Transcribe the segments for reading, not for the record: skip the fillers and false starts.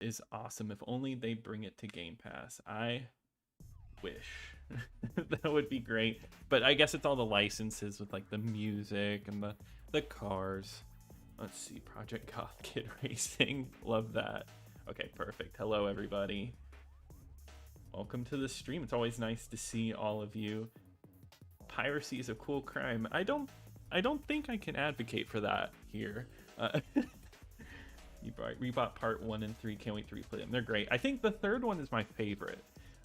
is awesome. If only they bring it to Game Pass. I wish. That would be great. But I guess it's all the licenses with like the music and the cars. Let's see, Project Goth Kid Racing. Love that. Okay, perfect. Hello, everybody. Welcome to the stream. It's always nice to see all of you. Piracy is a cool crime. I don't think I can advocate for that here. You bought part 1 and 3. Can't wait to replay them. They're great. I think the third one is my favorite.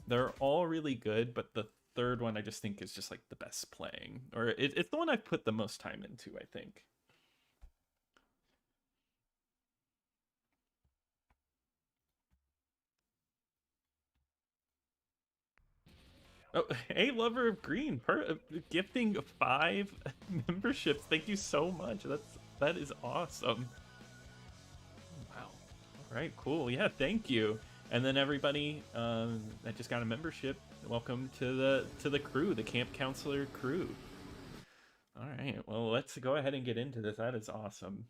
They're all really good, but the third one I just think is just like the best playing. Or it's the one I've put the most time into, I think. Oh, hey, Lover of Green, gifting 5 memberships. Thank you so much. That is awesome. Wow. All right, cool. Yeah, thank you. And then everybody that just got a membership, welcome to the crew, the Camp Counselor crew. All right, well, let's go ahead and get into this. That is awesome.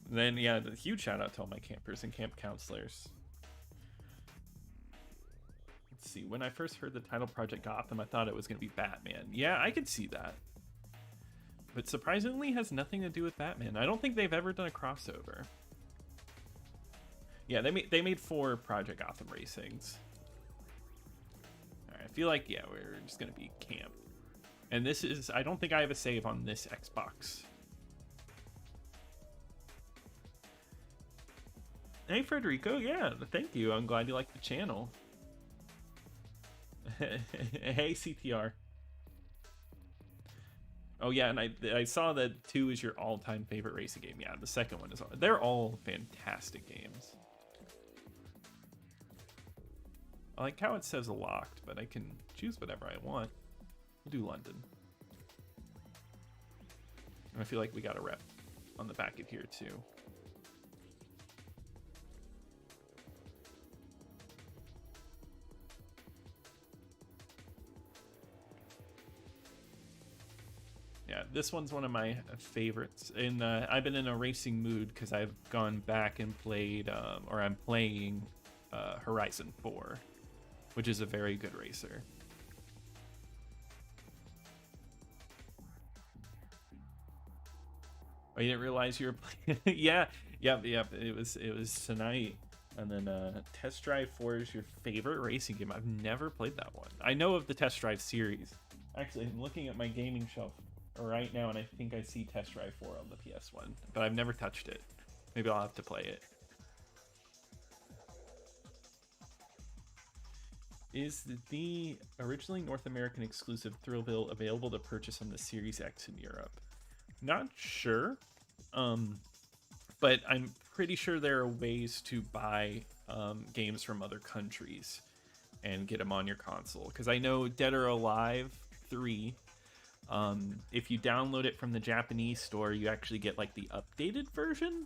Then, yeah, the huge shout out to all my campers and camp counselors. Let's see. When I first heard the title Project Gotham, I thought it was going to be Batman. Yeah, I could see that. But surprisingly, has nothing to do with Batman. I don't think they've ever done a crossover. Yeah, they made 4 Project Gotham racings. All right, I feel like, yeah, we're just going to be camp. And this is, I don't think I have a save on this Xbox. Hey, Frederico. Yeah, thank you. I'm glad you like the channel. Hey, CTR. Oh, yeah, and I saw that 2 is your all-time favorite racing game. Yeah, the second one is... They're all fantastic games. I like how it says locked, but I can choose whatever I want. We'll do London. And I feel like we got a rep on the back of here, too. Yeah, this one's one of my favorites. And I've been in a racing mood because I've gone back and played, or I'm playing Horizon 4, which is a very good racer. Oh, you didn't realize you were playing? Yeah. It was tonight. And then Test Drive 4 is your favorite racing game. I've never played that one. I know of the Test Drive series. Actually, I'm looking at my gaming shelf right now, and I think I see Test Drive 4 on the PS1, but I've never touched it. Maybe I'll have to play it. Is the originally North American exclusive Thrillville available to purchase on the Series X in Europe? Not sure, but I'm pretty sure there are ways to buy games from other countries and get them on your console. Because I know Dead or Alive 3, if you download it from the Japanese store, you actually get like the updated version.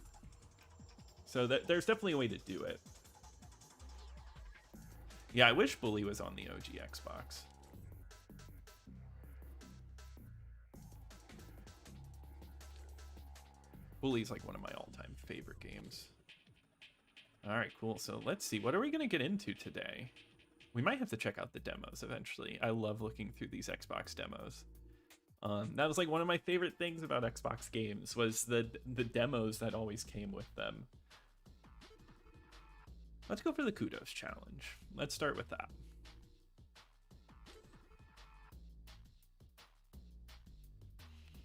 So there's definitely a way to do it. Yeah, I wish Bully was on the OG Xbox. Bully's like one of my all-time favorite games. All right, cool. So let's see. What are we going to get into today? We might have to check out the demos eventually. I love looking through these Xbox demos. That was like one of my favorite things about Xbox games was the demos that always came with them. Let's go for the Kudos challenge. Let's start with that.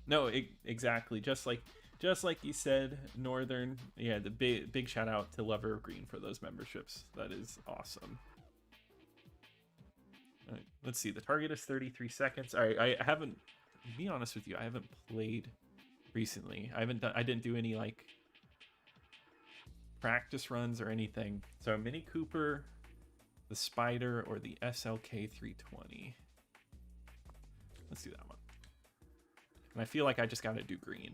No, exactly. Just like you said, Northern. Yeah, the big shout out to Lover of Green for those memberships. That is awesome. All right, let's see. The target is 33 seconds. All right, I haven't. To be honest with you, I haven't played recently. I didn't do any like practice runs or anything. So Mini Cooper, the Spider, or the SLK 320. Let's do that one. And I feel like I just got to do green.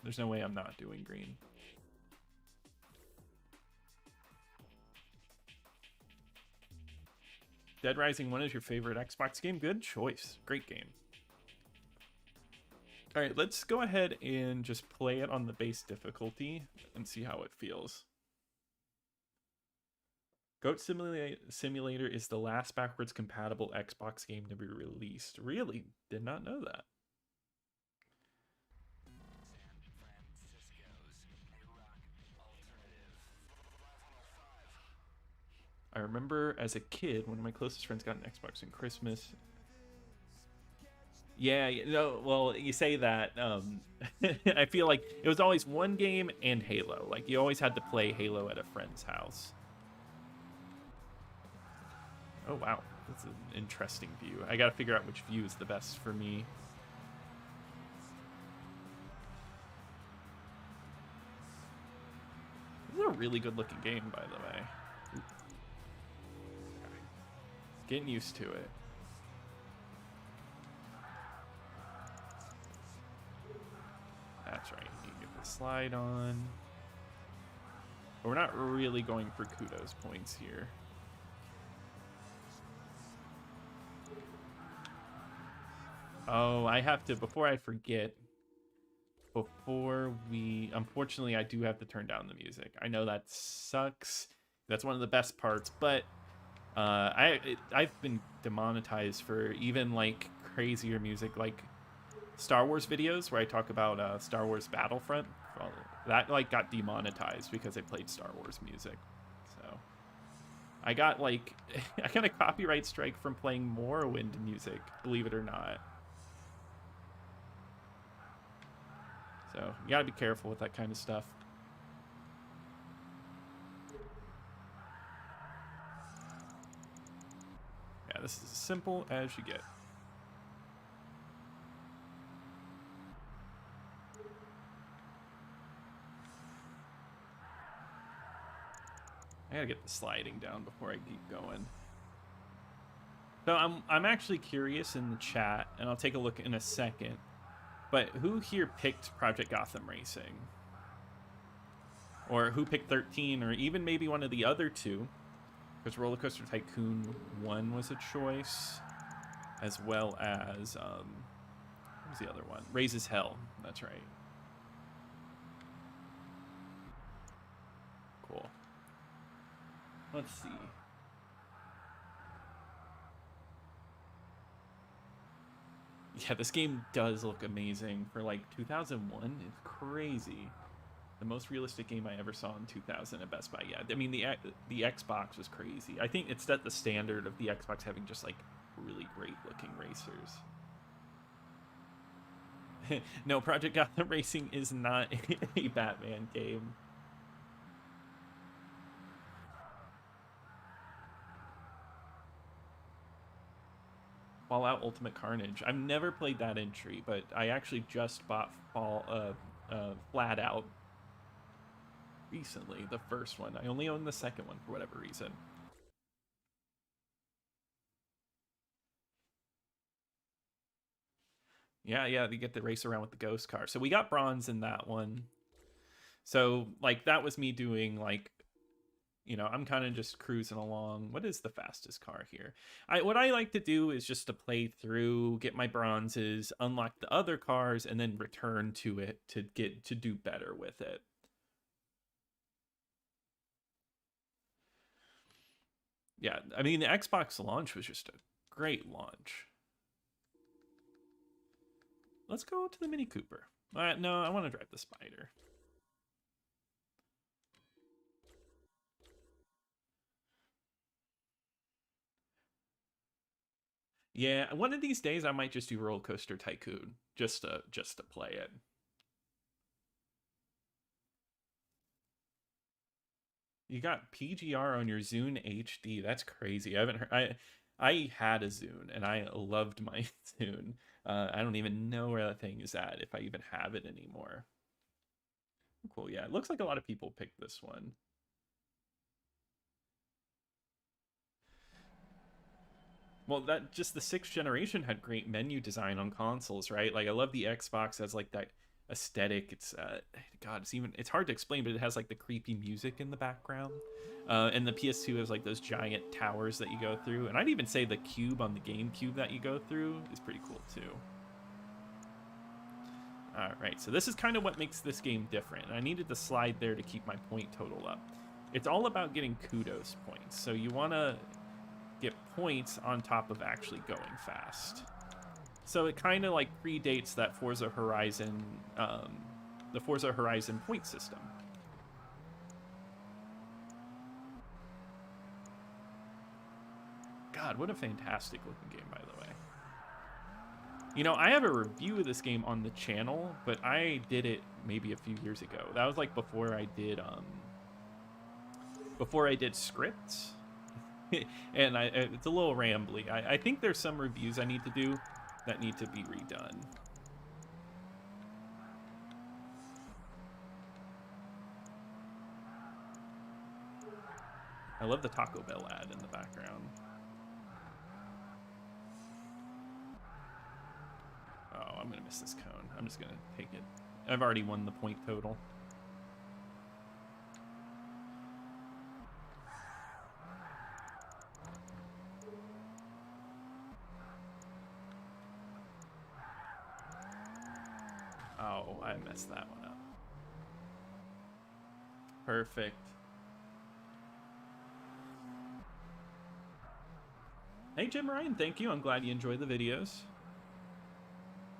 There's no way I'm not doing green. Dead Rising 1 is your favorite Xbox game? Good choice. Great game. All right, let's go ahead and just play it on the base difficulty and see how it feels. Goat Simulator is the last backwards compatible Xbox game to be released. Really? Did not know that. I remember as a kid, one of my closest friends got an Xbox on Christmas. Yeah, no, well, you say that. I feel like it was always one game and Halo. Like, you always had to play Halo at a friend's house. Oh, wow. That's an interesting view. I gotta figure out which view is the best for me. This is a really good looking game, by the way. Okay. Getting used to it. That's right. You get the slide on. But we're not really going for kudos points here. Oh, I have to, before I forget, unfortunately, I do have to turn down the music. I know that sucks. That's one of the best parts, but I've been demonetized for even like crazier music, like Star Wars videos where I talk about Star Wars Battlefront. Well, that like got demonetized because I played Star Wars music. So I got like I got a copyright strike from playing Morrowind music, believe it or not. So you gotta be careful with that kind of stuff. Yeah, this is as simple as you get. I gotta get the sliding down before I keep going. So I'm actually curious in the chat, and I'll take a look in a second. But who here picked Project Gotham Racing? Or who picked 13, or even maybe one of the other two? Because Roller Coaster Tycoon 1 was a choice, as well as, what was the other one? Raises Hell, that's right. Cool. Let's see. Yeah, this game does look amazing for like 2001. It's crazy. The most realistic game I ever saw in 2000 at Best Buy. Yeah, I mean the Xbox was crazy. I think it set the standard of the Xbox having just like really great looking racers. No, Project Gotham Racing is not a Batman game. Fallout Ultimate Carnage. I've never played that entry, but I actually just bought Flat Out recently, the first one. I only own the second one for whatever reason. Yeah, yeah, you get to race around with the ghost car. So we got bronze in that one. So like that was me doing like, I'm kind of just cruising along. What is the fastest car here? What I like to do is just to play through, get my bronzes, unlock the other cars, and then return to it to do better with it. Yeah, I mean the Xbox launch was just a great launch. Let's go to the Mini Cooper. No, I want to drive the Spider. Yeah, one of these days I might just do Roller Coaster Tycoon just to play it. You got PGR on your Zune HD. That's crazy. I haven't heard. I had a Zune and I loved my Zune. I don't even know where that thing is at, if I even have it anymore. Cool. Yeah, it looks like a lot of people picked this one. Well, that just the sixth generation had great menu design on consoles, right? Like I love the Xbox as like aesthetic. It's God, it's hard to explain, but it has like the creepy music in the background. And the PS2 has like those giant towers that you go through, and I'd even say the cube on the GameCube that you go through is pretty cool too. All right, so this is kind of what makes this game different. I needed to slide there to keep my point total up. It's all about getting kudos points. So you want to get points on top of actually going fast. So it kind of like predates that Forza Horizon, the Forza Horizon point system. God, what a fantastic looking game, by the way. You know, I have a review of this game on the channel, but I did it maybe a few years ago. That was like before I did scripts. And it's a little rambly. I think there's some reviews I need to do that need to be redone. I love the Taco Bell ad in the background. Oh, I'm gonna miss this cone. I'm just gonna take it. I've already won the point total. Oh, I messed that one up. Perfect. Hey, Jim Ryan, thank you. I'm glad you enjoy the videos.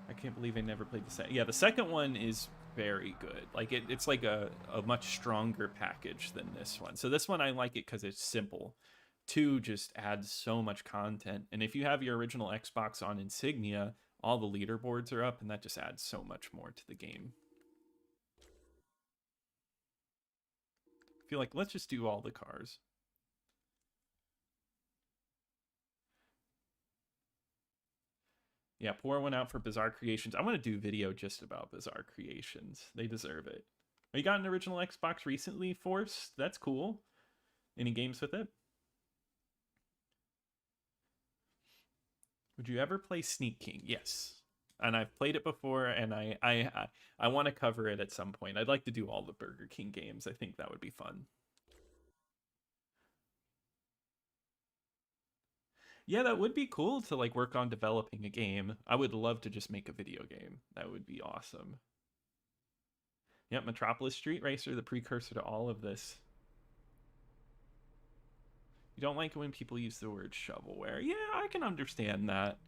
I can't believe I never played the second. Yeah, the second one is very good. Like, it's like a much stronger package than this one. So this one, I like it because it's simple. 2 just adds so much content. And if you have your original Xbox on Insignia, all the leaderboards are up, and that just adds so much more to the game. I feel like, let's just do all the cars. Yeah, pour one out for Bizarre Creations. I want to do video just about Bizarre Creations. They deserve it. Oh, you got an original Xbox recently, Force? That's cool. Any games with it? Would you ever play Sneak King? Yes. And I've played it before, and I want to cover it at some point. I'd like to do all the Burger King games. I think that would be fun. Yeah, that would be cool to like work on developing a game. I would love to just make a video game. That would be awesome. Yep, Metropolis Street Racer, the precursor to all of this. You don't like it when people use the word shovelware. Yeah, I can understand that.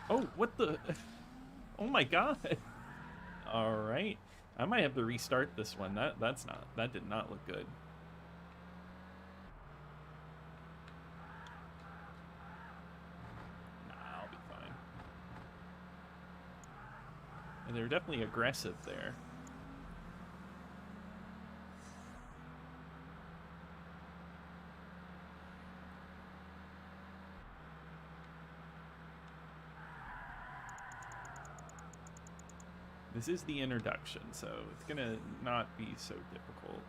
Oh, what the? Oh my god. All right. I might have to restart this one. That did not look good. Nah, I'll be fine. And they're definitely aggressive there. This is the introduction, so it's gonna not be so difficult.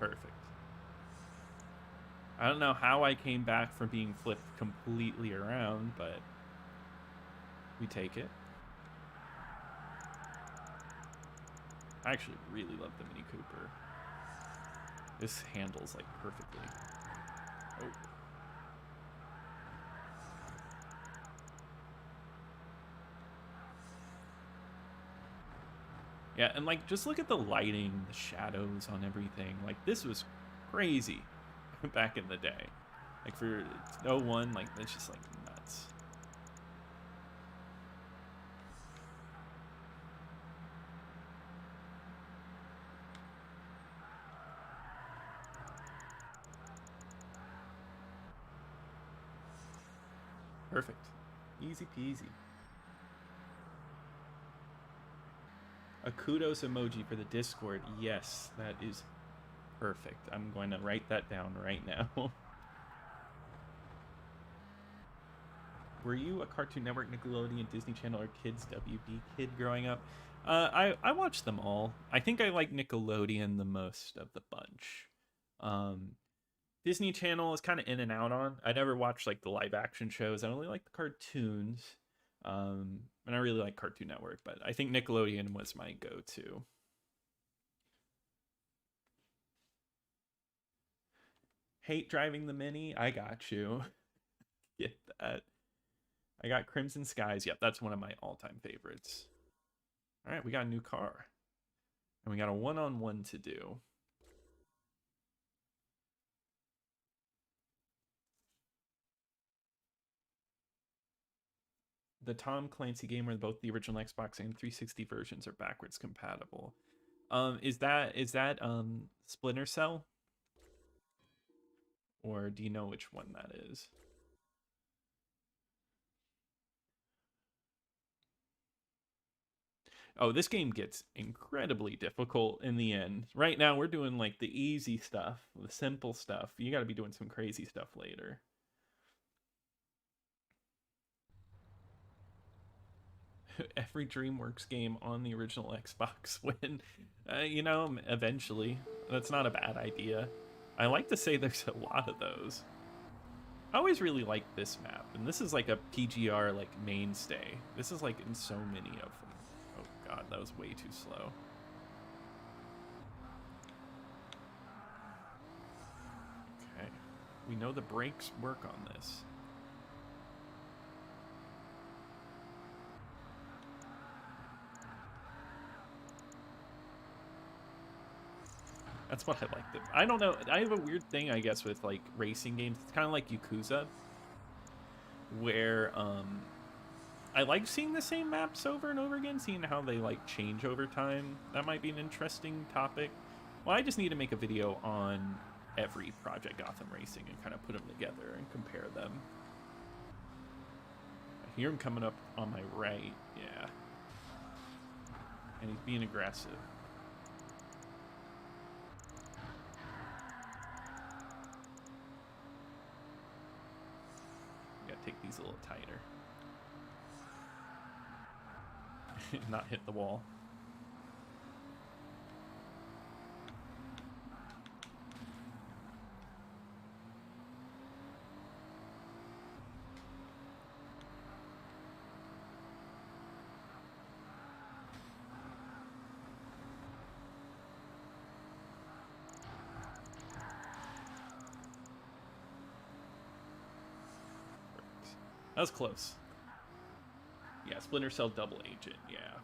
Perfect. I don't know how I came back from being flipped completely around, but we take it. I actually really love the Mini Cooper. This handles like perfectly. Oh. Yeah, and like just look at the lighting, the shadows on everything. Like this was crazy back in the day. Like for 01, like it's just like nuts. Perfect. Easy peasy. A kudos emoji for the Discord. Yes, that is Perfect. I'm going to write that down right now. Were you a Cartoon Network, Nickelodeon, Disney Channel, or Kids WB kid growing up? I watched them all. I think I like Nickelodeon the most of the bunch. Um, Disney Channel is kind of in and out on. I never watched like the live action shows. I only like the cartoons. And I really like Cartoon Network, but I think Nickelodeon was my go-to. Hate driving the Mini. I got you. Get that. I got Crimson Skies. Yep, that's one of my all-time favorites. All right, we got a new car. And we got a one-on-one to do. The Tom Clancy game where both the original Xbox and 360 versions are backwards compatible. Is that Splinter Cell? Or do you know which one that is? Oh, this game gets incredibly difficult in the end. Right now, we're doing like the easy stuff, the simple stuff. You got to be doing some crazy stuff later. Every DreamWorks game on the original Xbox when, eventually. That's not a bad idea. I like to say there's a lot of those. I always really like this map, and this is like a PGR like mainstay. This is like in so many of them. Oh god, that was way too slow. Okay, we know the brakes work on this. That's what I like. I don't know. I have a weird thing, I guess, with like racing games. It's kind of like Yakuza, where I like seeing the same maps over and over again, seeing how they like change over time. That might be an interesting topic. Well, I just need to make a video on every Project Gotham Racing and kind of put them together and compare them. I hear him coming up on my right. Yeah. And he's being aggressive. Gotta take these a little tighter. Not hit the wall. That was close. Yeah, Splinter Cell double agent, yeah.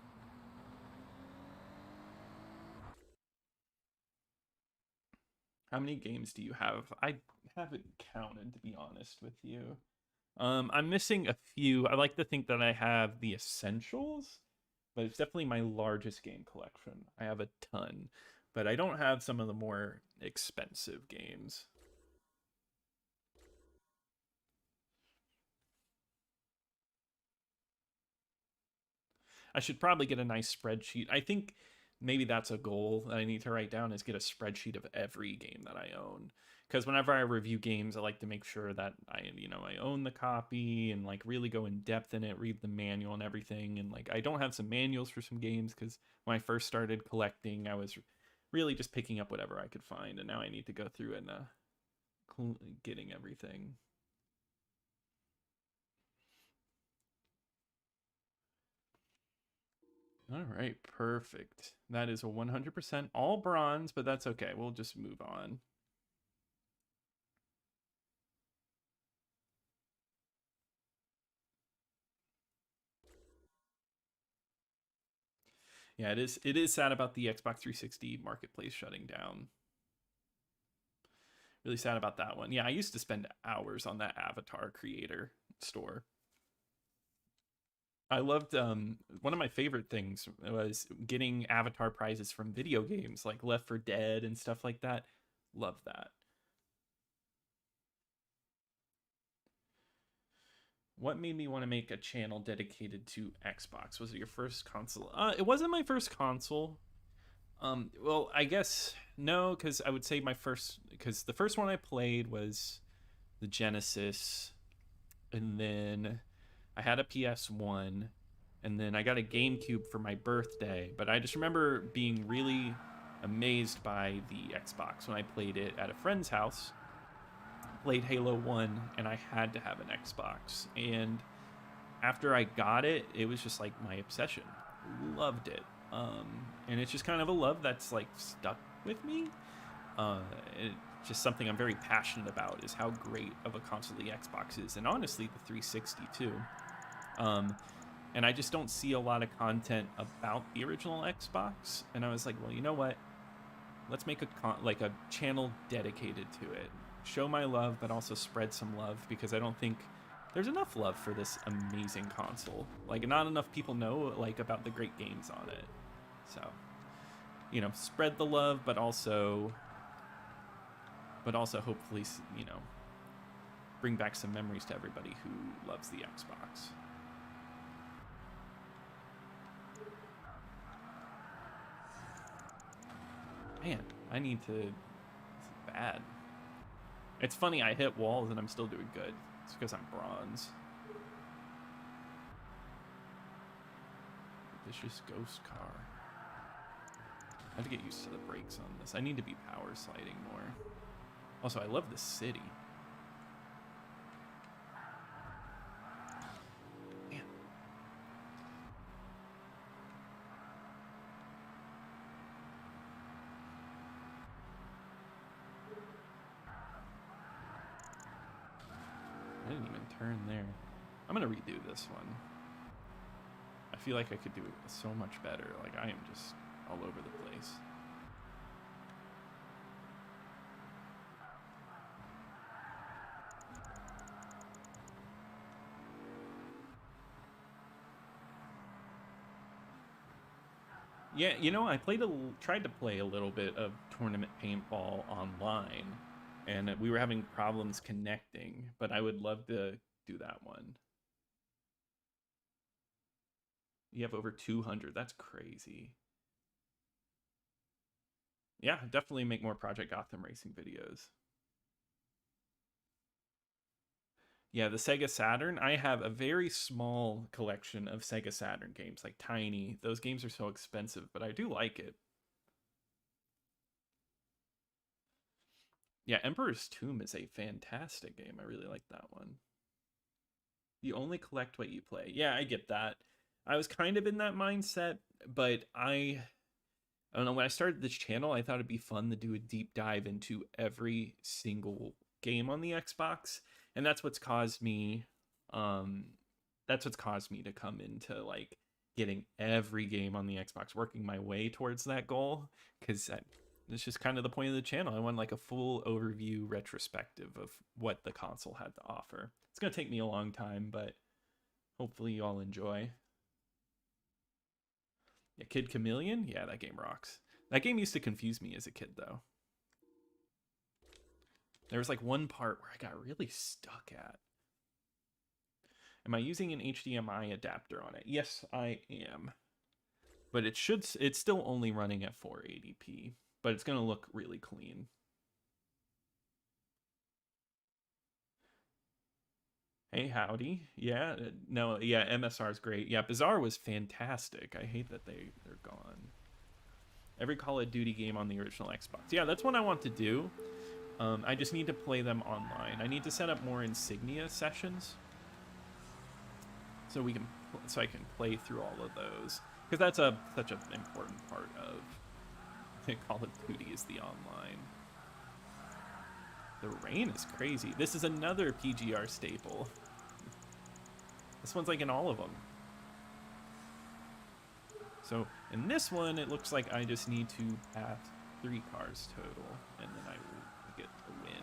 How many games do you have? I haven't counted, to be honest with you. I'm missing a few. I like to think that I have the essentials, but it's definitely my largest game collection. I have a ton, but I don't have some of the more expensive games. I should probably get a nice spreadsheet. I think maybe that's a goal that I need to write down is get a spreadsheet of every game that I own. Because whenever I review games, I like to make sure that I own the copy and like really go in depth in it, read the manual and everything. And like I don't have some manuals for some games because when I first started collecting, I was really just picking up whatever I could find, and now I need to go through and getting everything. All right, perfect. That is a 100% all bronze, but that's okay. We'll just move on. Yeah, it is sad about the Xbox 360 marketplace shutting down. Really sad about that one. Yeah, I used to spend hours on that Avatar creator store. I loved one of my favorite things was getting Avatar prizes from video games like Left 4 Dead and stuff like that. Love that. What made me want to make a channel dedicated to Xbox? Was it your first console? It wasn't my first console. Well, I guess no, because I would say because the first one I played was the Genesis, and then I had a PS1, and then I got a GameCube for my birthday. But I just remember being really amazed by the Xbox when I played it at a friend's house. Played Halo 1, and I had to have an Xbox. And after I got it, it was just like my obsession. Loved it. And it's just kind of a love that's like stuck with me. Uh, it's just something I'm very passionate about is how great of a console the Xbox is, and honestly, the 360 too. Um, and I just don't see a lot of content about the original Xbox. And I was like, well, you know what? Let's make a channel dedicated to it. Show my love, but also spread some love because I don't think there's enough love for this amazing console. Like, not enough people know like about the great games on it. So, spread the love, but also hopefully, bring back some memories to everybody who loves the Xbox. Man, I need to. It's bad. It's funny, I hit walls and I'm still doing good. It's because I'm bronze. Vicious ghost car. I have to get used to the brakes on this. I need to be power sliding more. Also, I love the city. Man. I didn't even turn there. I'm gonna redo this one. I feel like I could do it so much better. Like, I am just all over the place. Yeah, I tried to play a little bit of tournament paintball online, and we were having problems connecting, but I would love to do that one. You have over 200. That's crazy. Yeah, definitely make more Project Gotham racing videos. Yeah, the Sega Saturn. I have a very small collection of Sega Saturn games, like tiny. Those games are so expensive, but I do like it. Yeah, Emperor's Tomb is a fantastic game. I really like that one. You only collect what you play. Yeah, I get that. I was kind of in that mindset, but I don't know, when I started this channel, I thought it'd be fun to do a deep dive into every single game on the Xbox, and um that's what's caused me to come into like getting every game on the Xbox, working my way towards that goal, because it's just kind of the point of the channel. I want like a full overview retrospective of what the console had to offer. It's going to take me a long time, but hopefully you all enjoy. Yeah, Kid Chameleon? Yeah, that game rocks. That game used to confuse me as a kid, though. There was like one part where I got really stuck at. Am I using an HDMI adapter on it? Yes, I am. But it's still only running at 480p, but it's going to look really clean. Hey, howdy. Yeah, no, yeah, MSR is great. Yeah, Bizarre was fantastic. I hate that they're gone. Every Call of Duty game on the original Xbox. Yeah, that's what I want to do. I just need to play them online. I need to set up more Insignia sessions so I can play through all of those, because that's such an important part of Call of Duty is the online. The rain is crazy. This is another PGR staple. This one's like in all of them. So in this one, it looks like I just need to pass 3 cars total, and then I will get the win.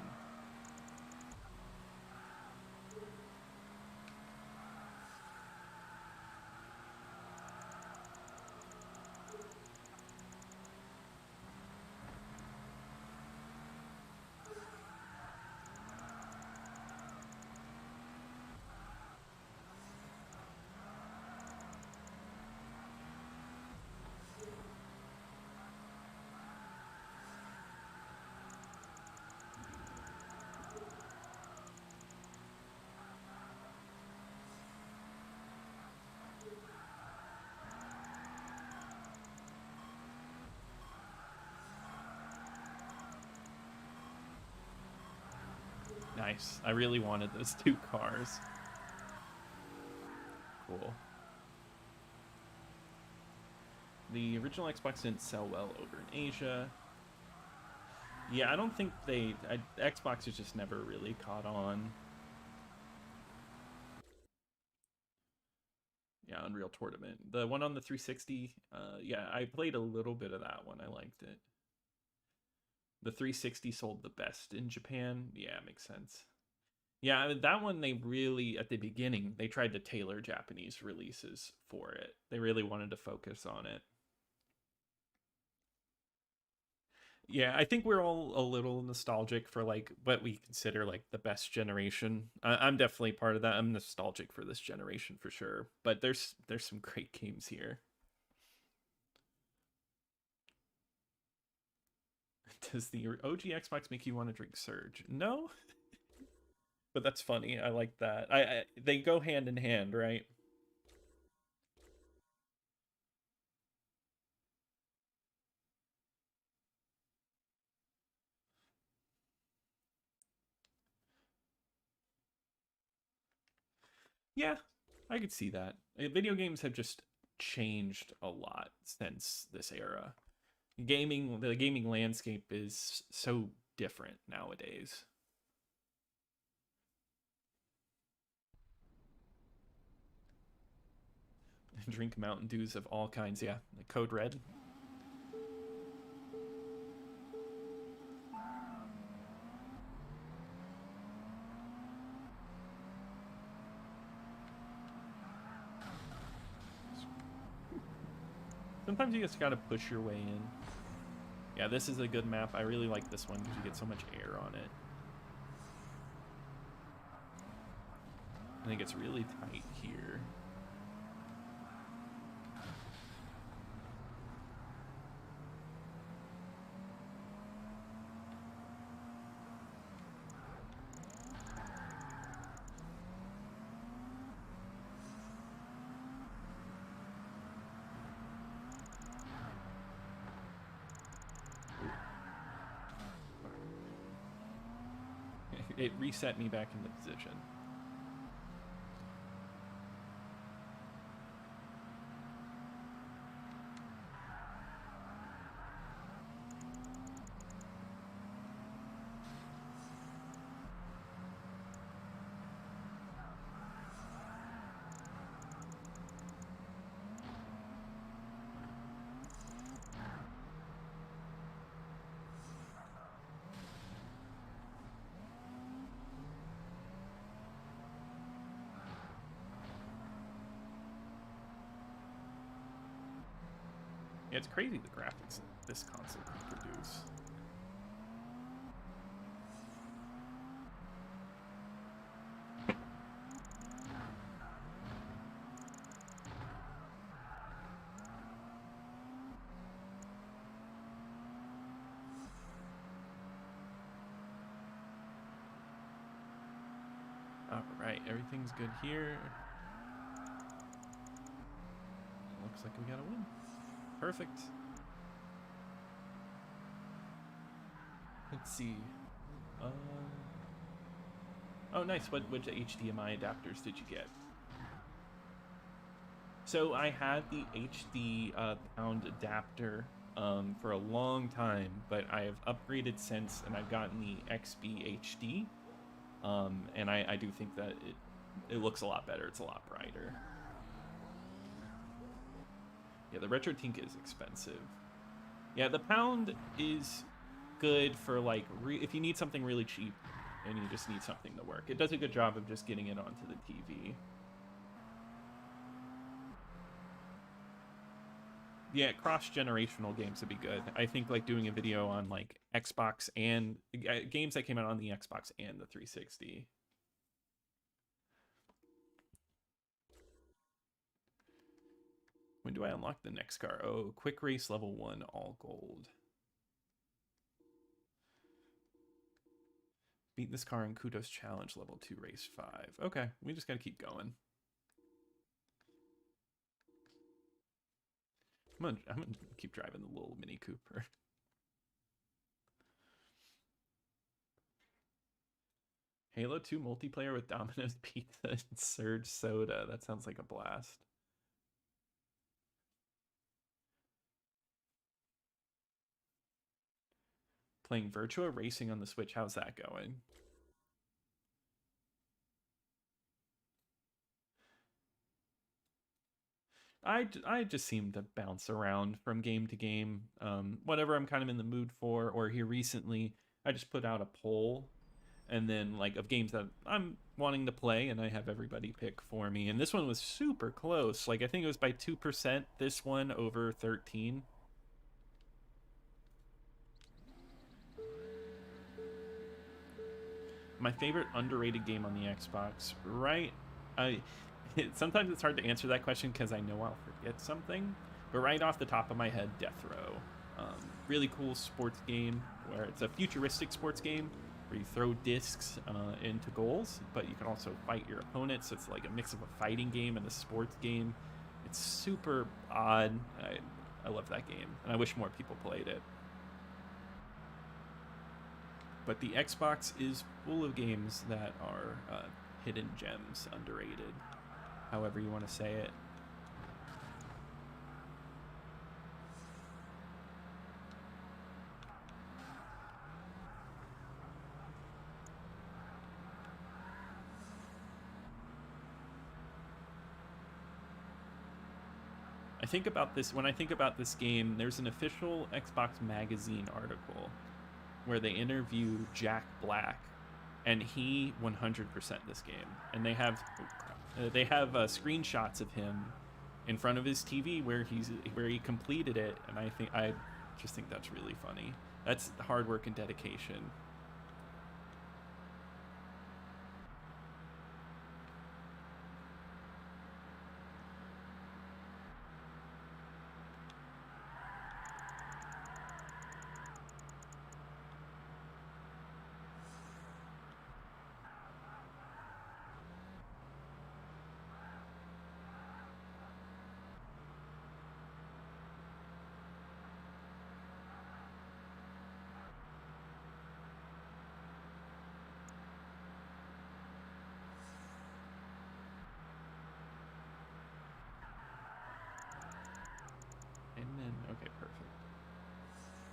nice. I really wanted those two cars. Cool. The original Xbox didn't sell well over in Asia. Yeah, I don't think Xbox has just never really caught on. Yeah, Unreal Tournament. The one on the 360, yeah, I played a little bit of that one. I liked it. The 360 sold the best in Japan. Yeah, makes sense. Yeah, I mean, that one they really, at the beginning, they tried to tailor Japanese releases for it. They really wanted to focus on it. Yeah, I think we're all a little nostalgic for like what we consider like the best generation. I'm definitely part of that. I'm nostalgic for this generation for sure. But there's some great games here. Does the OG Xbox make you want to drink Surge? No, but that's funny. I like that. They go hand in hand, right? Yeah, I could see that. Video games have just changed a lot since this era. The gaming landscape is so different nowadays. Drink Mountain Dews of all kinds. Yeah, Code Red. Sometimes you just gotta push your way in. Yeah, this is a good map. I really like this one because you get so much air on it. I think it's really tight here. It reset me back into position. Yeah, it's crazy the graphics that this console can produce. All right, everything's good here. Looks like we got a win. Perfect. Let's see. Oh, nice. Which HDMI adapters did you get? So I had the HD pound adapter for a long time, but I have upgraded since, and I've gotten the XB HD. And I do think that it looks a lot better. It's a lot brighter. Yeah, the Retro Tink is expensive. Yeah, the pound is good for like if you need something really cheap and you just need something to work. It does a good job of just getting it onto the TV. Yeah, cross-generational games would be good. I think like doing a video on like Xbox and games that came out on the Xbox and the 360. When do I unlock the next car? Oh, quick race level 1, all gold. Beat this car in Kudos Challenge level 2, race 5. Okay, we just gotta keep going. I'm gonna keep driving the little Mini Cooper. Halo 2 multiplayer with Domino's Pizza and Surge Soda. That sounds like a blast. Playing Virtua Racing on the Switch. How's that going? I just seem to bounce around from game to game. Whatever I'm kind of in the mood for, or here recently, I just put out a poll and then like of games that I'm wanting to play, and I have everybody pick for me. And this one was super close. Like I think it was by 2%. This one over 13. My favorite underrated game on the Xbox, right? I sometimes it's hard to answer that question because I know I'll forget something. But right off the top of my head, Death Row. Really cool sports game where it's a futuristic sports game where you throw discs into goals, but you can also fight your opponents. So it's like a mix of a fighting game and a sports game. It's super odd. I love that game, and I wish more people played it. But the Xbox is full of games that are hidden gems, underrated, however you want to say it. I think about this when I think about this game. There's an official Xbox Magazine article where they interview Jack Black, and he 100% this game. And they have screenshots of him in front of his TV where he completed it, and I just think that's really funny. That's hard work and dedication. And then okay, perfect.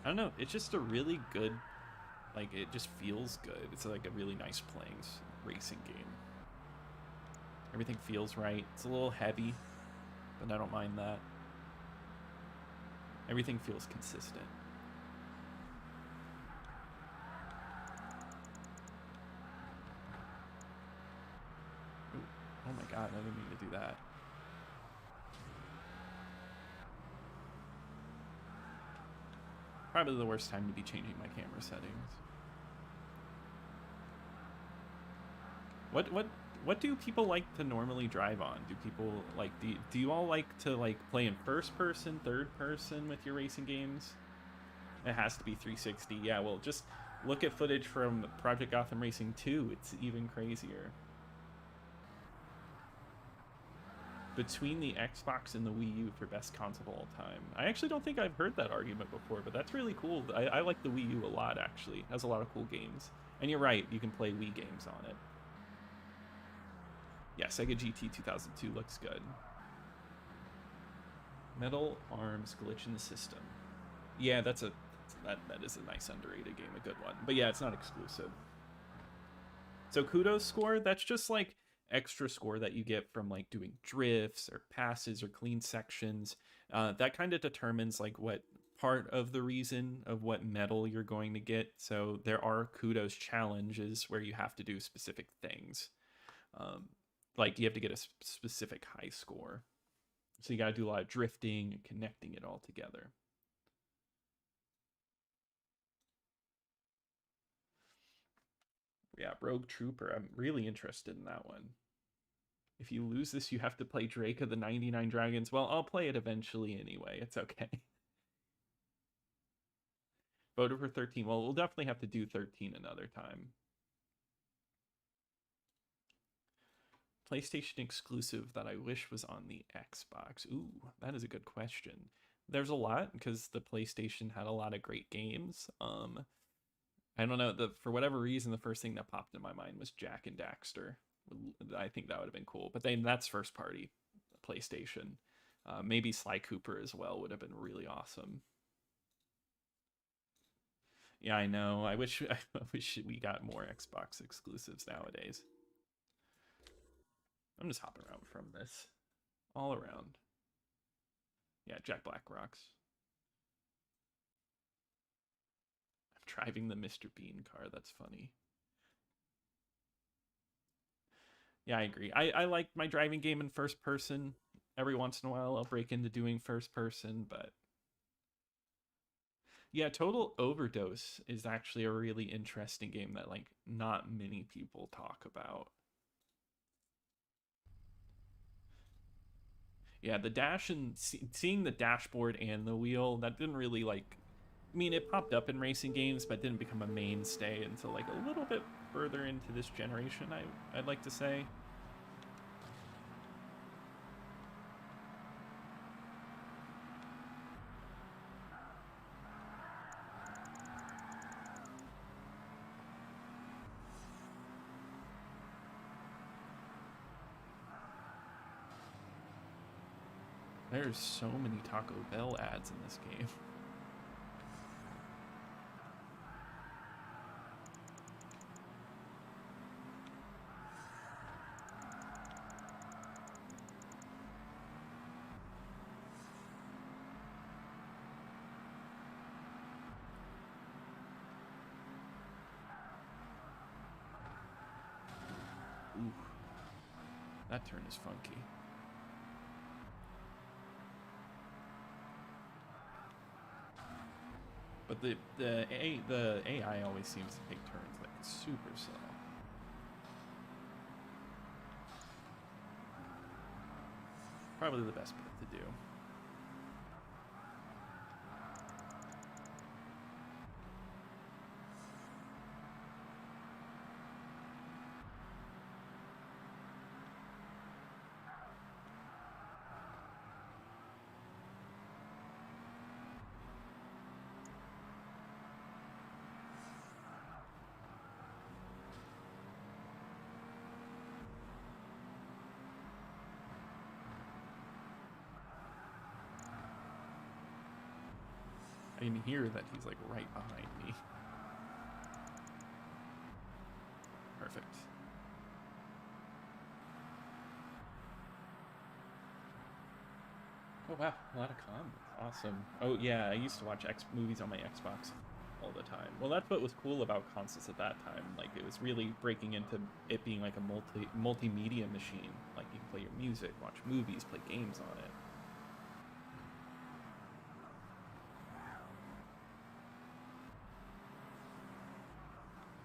I don't know. It's just a really good, like it just feels good. It's like a really nice playing racing game. Everything feels right. It's a little heavy, but I don't mind that. Everything feels consistent. Ooh, oh my god, I didn't mean to do that. Probably the worst time to be changing my camera settings. What do people like to normally drive on? Do people like do you all like to like play in first person, third person with your racing games? It has to be 360. Yeah, well, just look at footage from Project Gotham Racing 2. It's even crazier. Between the Xbox and the Wii U for best console of all time. I actually don't think I've heard that argument before, but that's really cool. I like the Wii U a lot, actually. It has a lot of cool games. And you're right, you can play Wii games on it. Yeah, Sega GT 2002 looks good. Metal Arms glitch in the system. Yeah, that is a nice underrated game, a good one. But yeah, it's not exclusive. So kudos score, that's just like extra score that you get from like doing drifts or passes or clean sections. That kind of determines like what part of the reason of what medal you're going to get. So there are kudos challenges where you have to do specific things. Um, like you have to get a specific high score. So you got to do a lot of drifting and connecting it all together. Yeah, Rogue Trooper. I'm really interested in that one. If you lose this, you have to play Drake of the 99 Dragons. Well, I'll play it eventually anyway. It's okay. Voted for 13. Well, we'll definitely have to do 13 another time. PlayStation exclusive that I wish was on the Xbox. Ooh, that is a good question. There's a lot because the PlayStation had a lot of great games. I don't know. For whatever reason, the first thing that popped in my mind was Jack and Daxter. I think that would have been cool. But then that's first party PlayStation. Maybe Sly Cooper as well would have been really awesome. Yeah, I know. I wish I wish we got more Xbox exclusives nowadays. I'm just hopping around from this all around. Yeah, Jack Black rocks. I'm driving the Mr. Bean car. That's funny. Yeah, I agree. I like my driving game in first person. Every once in a while, I'll break into doing first person, but yeah, Total Overdose is actually a really interesting game that like not many people talk about. Yeah, the dash and seeing the dashboard and the wheel that didn't really like. I mean, it popped up in racing games, but didn't become a mainstay until like a little bit further into this generation. I'd like to say. There's so many Taco Bell ads in this game. Ooh, that turn is funky. But the AI always seems to take turns like super slow. Probably the best bet to do. I can hear that he's like right behind me. Perfect. Oh wow, a lot of combos. Awesome. Oh yeah, I used to watch movies on my Xbox all the time. Well, that's what was cool about consoles at that time. Like it was really breaking into it being like a multimedia machine. Like you can play your music, watch movies, play games on it.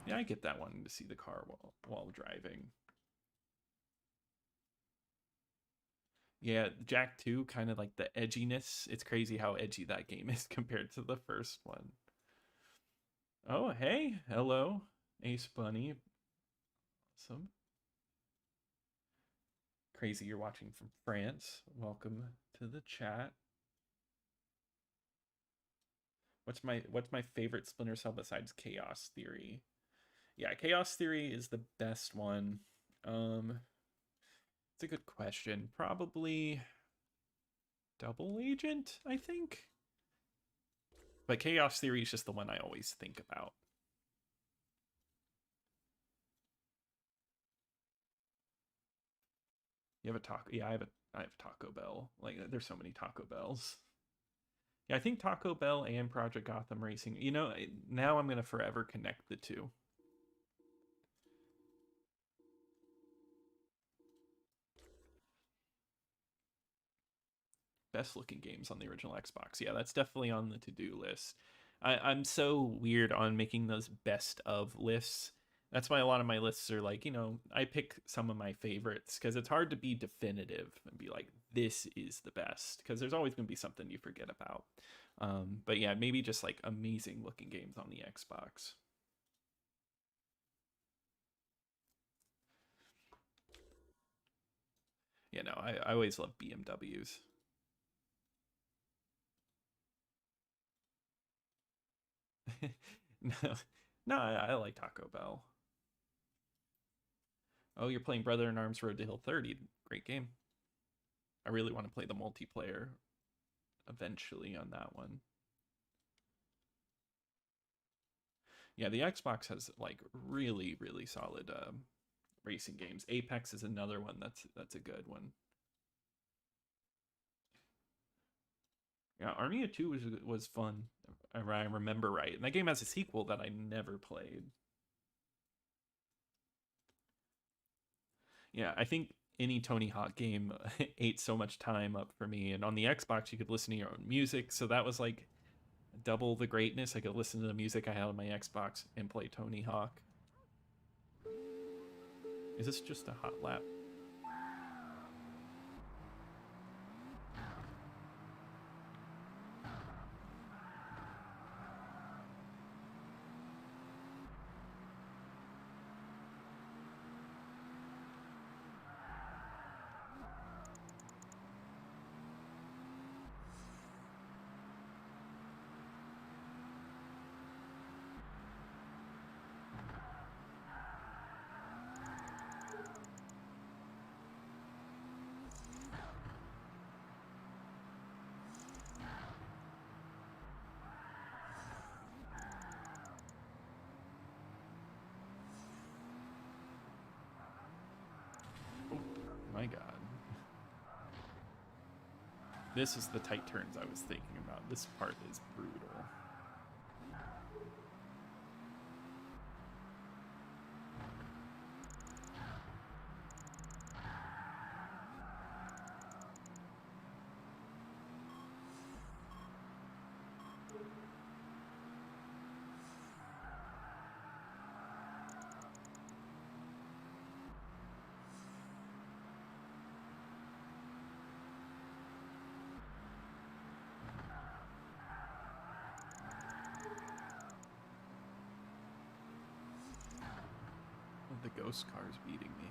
Yeah, I get that wanting to see the car while driving. Yeah, Jack 2, kind of like the edginess. It's crazy how edgy that game is compared to the first one. Oh, hey, hello, Ace Bunny. Awesome. Crazy you're watching from France. Welcome to the chat. What's my favorite Splinter Cell besides Chaos Theory? Yeah, Chaos Theory is the best one. It's a good question. Probably Double Agent, I think. But Chaos Theory is just the one I always think about. You have a taco? Yeah, I have Taco Bell. Like there's so many Taco Bells. Yeah, I think Taco Bell and Project Gotham Racing. Now I'm gonna forever connect the two. Best looking games on the original Xbox. Yeah, that's definitely on the to do list. I'm so weird on making those best of lists. That's why a lot of my lists are like, I pick some of my favorites because it's hard to be definitive and be like, this is the best because there's always going to be something you forget about. But yeah, maybe just like amazing looking games on the Xbox. I always love BMWs. No, No, I like Taco Bell. Oh, you're playing Brother in Arms Road to Hill 30. Great game. I really want to play the multiplayer eventually on that one. Yeah, the Xbox has like really, really solid racing games. Apex is another one that's a good one. Yeah, Army of Two was fun. I remember right, and that game has a sequel that I never played. Yeah, I think any Tony Hawk game ate so much time up for me. And on the Xbox, you could listen to your own music, so that was like double the greatness. I could listen to the music I had on my Xbox and play Tony Hawk. Is this just a hot lap? Oh my god. This is the tight turns I was thinking about. This part is brutal. The ghost car's beating me.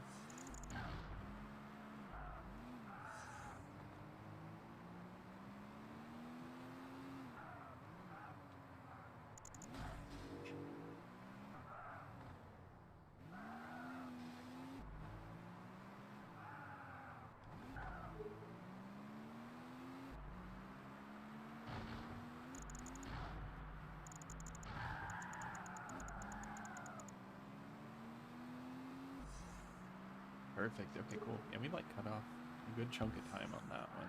Perfect. Okay, cool. Yeah, we like cut off a good chunk of time on that one.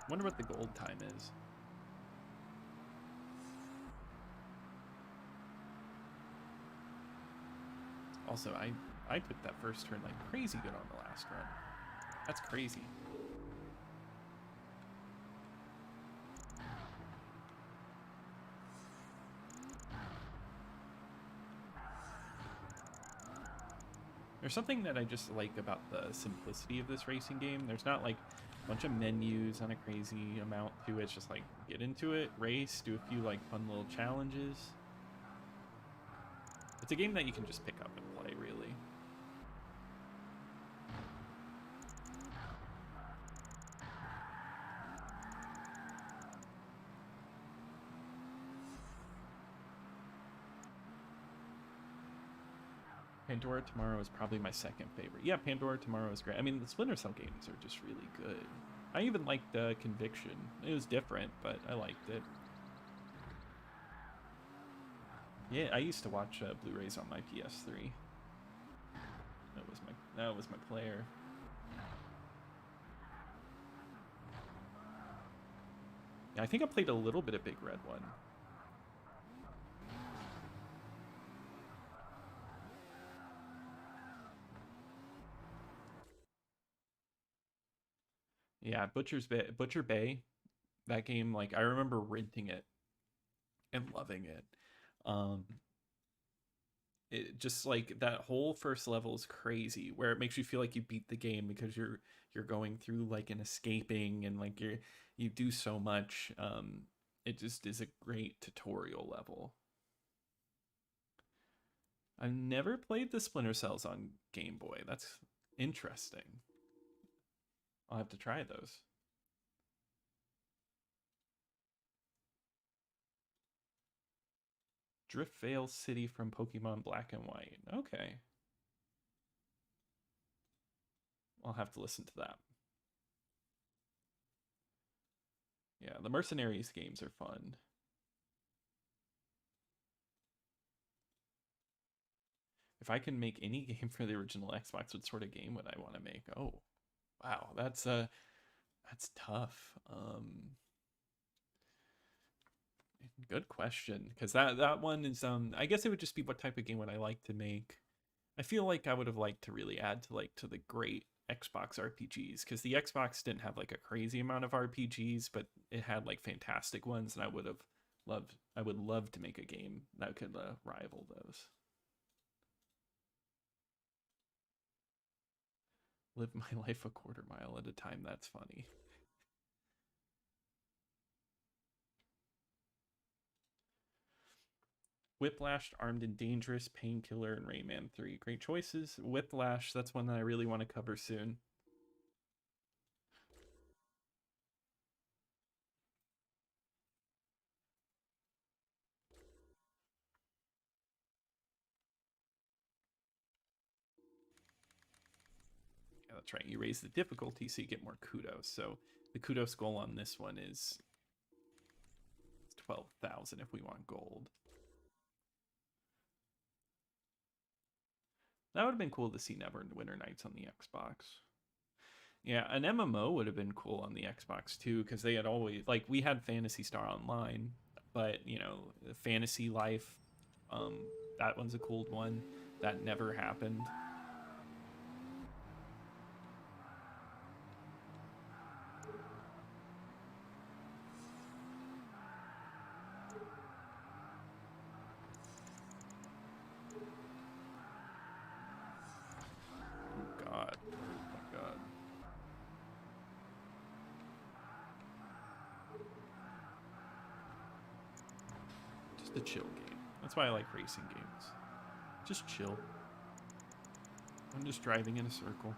Wonder what the gold time is. Also, I took that first turn like crazy good on the last run. That's crazy. There's something that I just like about the simplicity of this racing game. There's not like a bunch of menus on a crazy amount to it. It's just like get into it, race, do a few like fun little challenges. It's a game that you can just pick up and play, really. Pandora Tomorrow is probably my second favorite. Yeah, Pandora Tomorrow is great. I mean, the Splinter Cell games are just really good. I even liked Conviction. It was different, but I liked it. Yeah, I used to watch Blu-rays on my PS3. That was my player. Yeah, I think I played a little bit of Big Red One. Yeah, Butcher Bay. That game, like I remember renting it and loving it. Um, it just like that whole first level is crazy, where it makes you feel like you beat the game because you're going through like an escaping and like you do so much. It just is a great tutorial level. I've never played the Splinter Cells on Game Boy. That's interesting. I'll have to try those. Driftvale City from Pokemon Black and White. Okay. I'll have to listen to that. Yeah, the Mercenaries games are fun. If I can make any game for the original Xbox, what sort of game would I want to make? Oh, wow, that's tough. Good question, because that one is I guess it would just be what type of game would I like to make. I feel like I would have liked to really add to the great Xbox RPGs, because the Xbox didn't have like a crazy amount of RPGs, but it had like fantastic ones, and I would love to make a game that could rival those. Live my life a quarter mile at a time. That's funny. Whiplash, Armed and Dangerous, Painkiller, and Rayman 3. Great choices. Whiplash, that's one that I really want to cover soon. Yeah, that's right. You raise the difficulty so you get more kudos. So the kudos goal on this one is 12,000 if we want gold. That would have been cool to see Neverwinter Nights on the Xbox. Yeah, an MMO would have been cool on the Xbox too, because they had always, like, we had Phantasy Star Online, but you know, Fantasy Life, um, that one's a cool one. That never happened. Oh God, oh my God. Just a chill game. That's why I like racing games. Just chill. I'm just driving in a circle.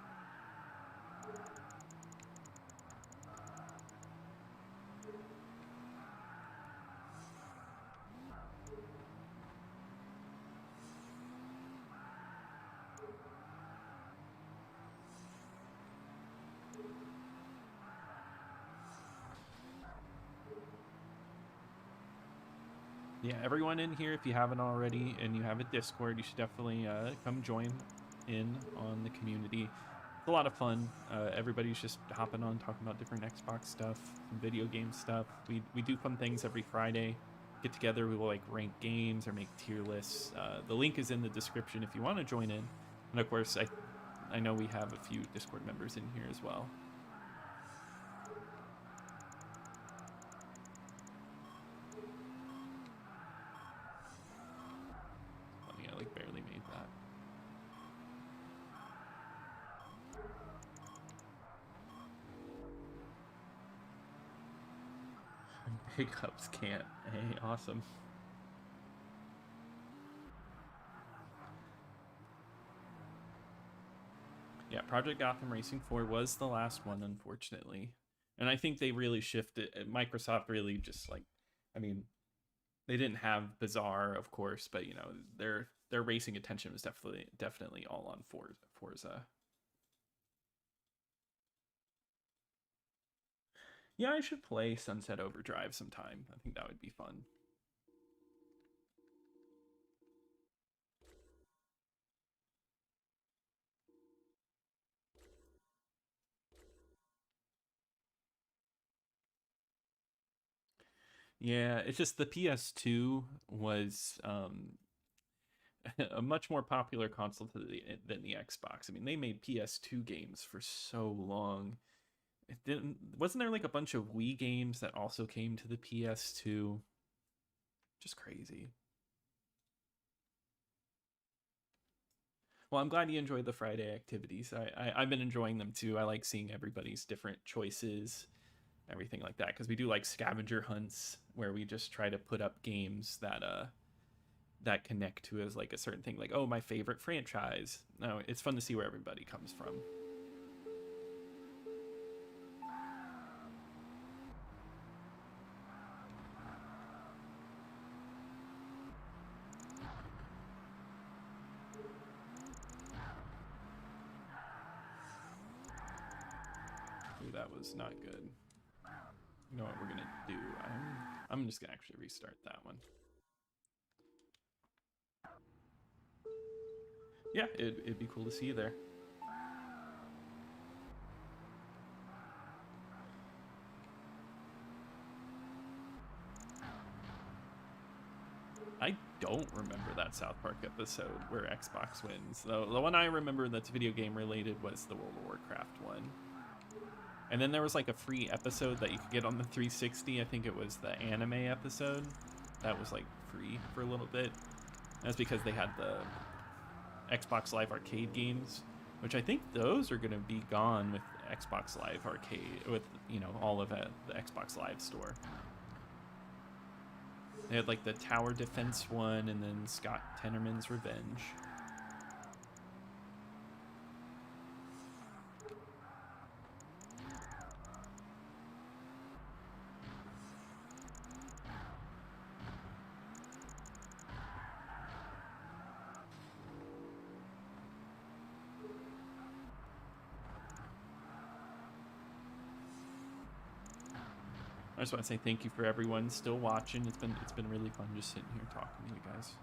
Yeah, everyone in here, if you haven't already and you have a Discord, you should definitely come join in on the community. It's a lot of fun. Everybody's just hopping on, talking about different Xbox stuff, some video game stuff. We do fun things every Friday. Get together, we will like rank games or make tier lists. The link is in the description if you want to join in. And of course, I know we have a few Discord members in here as well. Funny, I like barely made that. Big ups can't. Hey, awesome. Yeah, Project Gotham Racing 4 was the last one, unfortunately. And I think they really shifted. Microsoft really just like, I mean, they didn't have Bizarre, of course, but you know, their racing attention was definitely all on Forza. Yeah, I should play Sunset Overdrive sometime. I think that would be fun. Yeah, it's just the PS2 was a much more popular console than the Xbox. I mean, they made PS2 games for so long. It didn't Wasn't there like a bunch of Wii games that also came to the PS2? Just crazy. Well, I'm glad you enjoyed the Friday activities. I've been enjoying them too. I like seeing everybody's different choices, everything like that, because we do like scavenger hunts where we just try to put up games that connect to as like a certain thing, like, oh, my favorite franchise. No, it's fun to see where everybody comes from. that was not good. You know what we're gonna do? I'm just gonna actually restart that one. Yeah, it'd be cool to see you there. I don't remember that South Park episode where Xbox wins. The one I remember that's video game related was the World of Warcraft one. And then there was like a free episode that you could get on the 360. I think it was the anime episode. That was like free for a little bit. That's because they had the Xbox Live Arcade games, which I think those are going to be gone with Xbox Live Arcade, with, you know, all of it, the Xbox Live store. They had like the Tower Defense one and then Scott Tenorman's Revenge. I just want to say thank you for everyone still watching. It's been really fun just sitting here talking to you guys.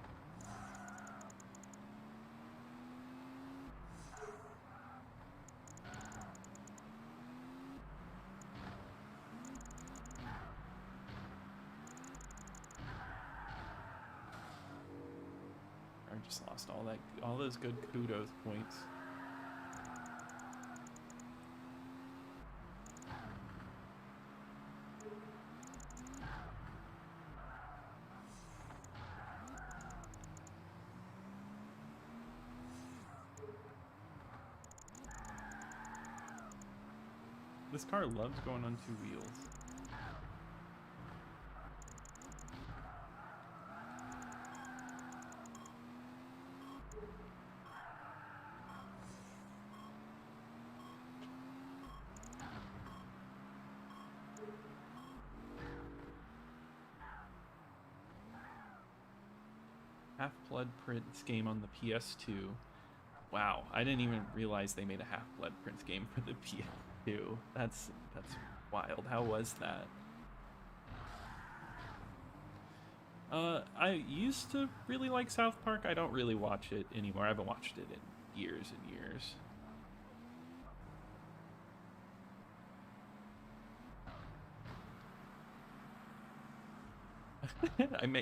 I just lost all those good kudos points. This car loves going on two wheels. Half-Blood Prince game on the PS2. Wow, I didn't even realize they made a Half-Blood Prince game for the PS2. That's wild. How was that? I used to really like South Park. I don't really watch it anymore. I haven't watched it in years and years.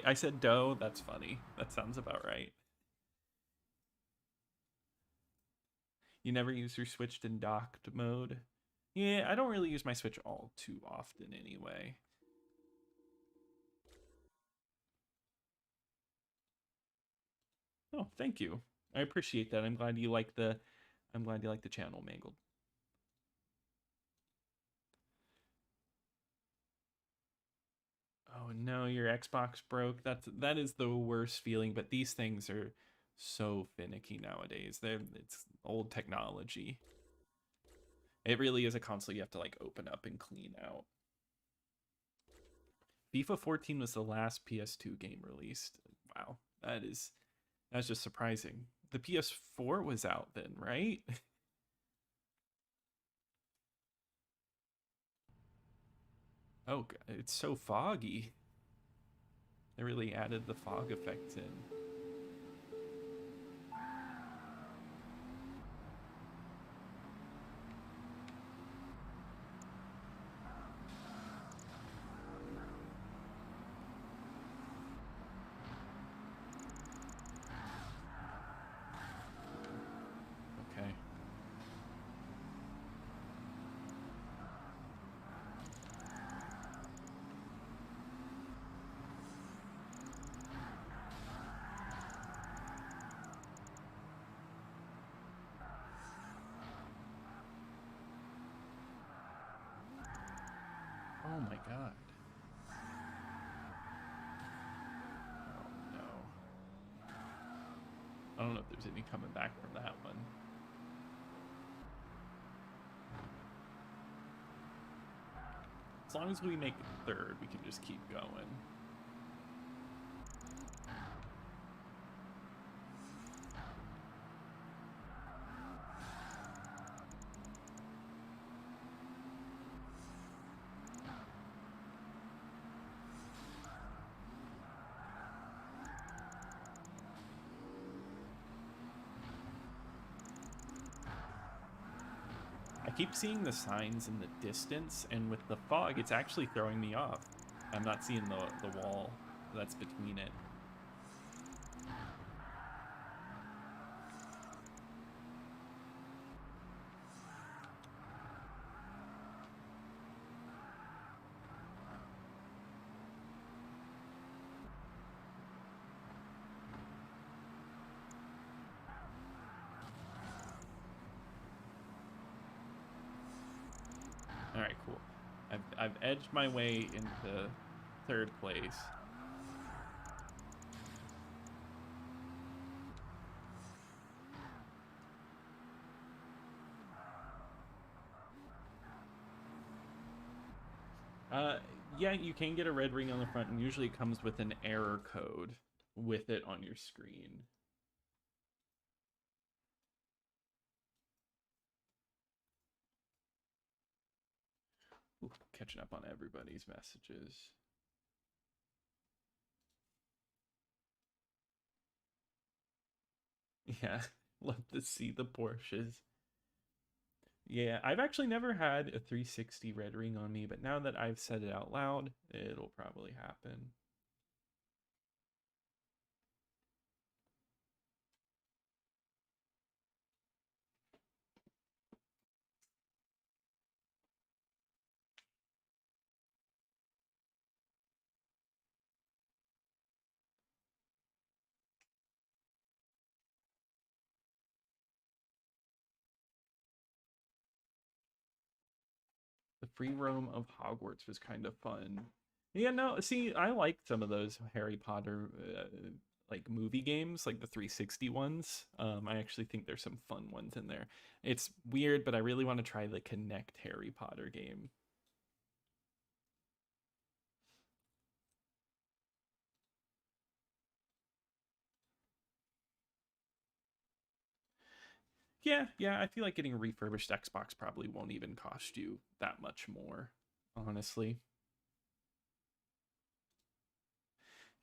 I said dough. That's funny. That sounds about right. You never use your Switch in docked mode? Yeah, I don't really use my Switch all too often anyway. Oh, thank you. I appreciate that. I'm glad you like the channel, Mangled. Oh no, your Xbox broke. That is the worst feeling, but these things are so finicky nowadays. It's old technology. It really is a console you have to like open up and clean out. FIFA 14 was the last PS2 game released. Wow, that's just surprising. The PS4 was out then, right? Oh, it's so foggy. They really added the fog effects in. Okay. Oh my god. Oh no. I don't know if there's any coming back from that one. As long as we make third, we can just keep going. keep seeing the signs in the distance, and with the fog, it's actually throwing me off. I'm not seeing the wall that's between it. All right, cool. I've edged my way into third place. Yeah, you can get a red ring on the front, and usually it comes with an error code with it on your screen. Ooh, catching up on everybody's messages. Yeah, love to see the Porsches. Yeah, I've actually never had a 360 red ring on me, but now that I've said it out loud, it'll probably happen. The free roam of Hogwarts was kind of fun. Yeah, no, see, I like some of those Harry Potter like movie games, like the 360 ones. I actually think there's some fun ones in there. It's weird, but I really want to try the Connect Harry Potter game. Yeah, I feel like getting a refurbished Xbox probably won't even cost you that much more, honestly.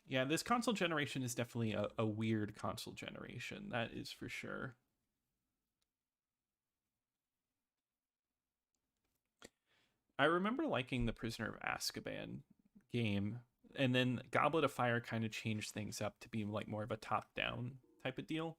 Yeah, this console generation is definitely a weird console generation. That is for sure. I remember liking the Prisoner of Azkaban game, and then Goblet of Fire kind of changed things up to be like more of a top-down type of deal.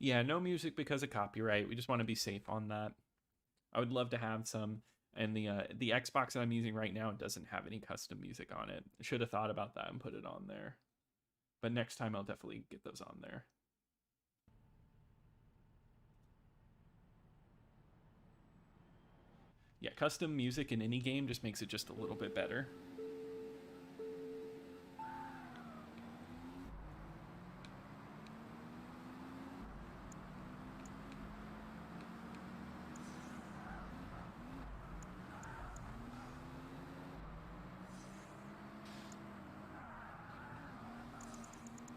Yeah, no music because of copyright. We just want to be safe on that. I would love to have some, and the Xbox that I'm using right now doesn't have any custom music on it. Should have thought about that and put it on there. But next time I'll definitely get those on there. Yeah, custom music in any game just makes it just a little bit better.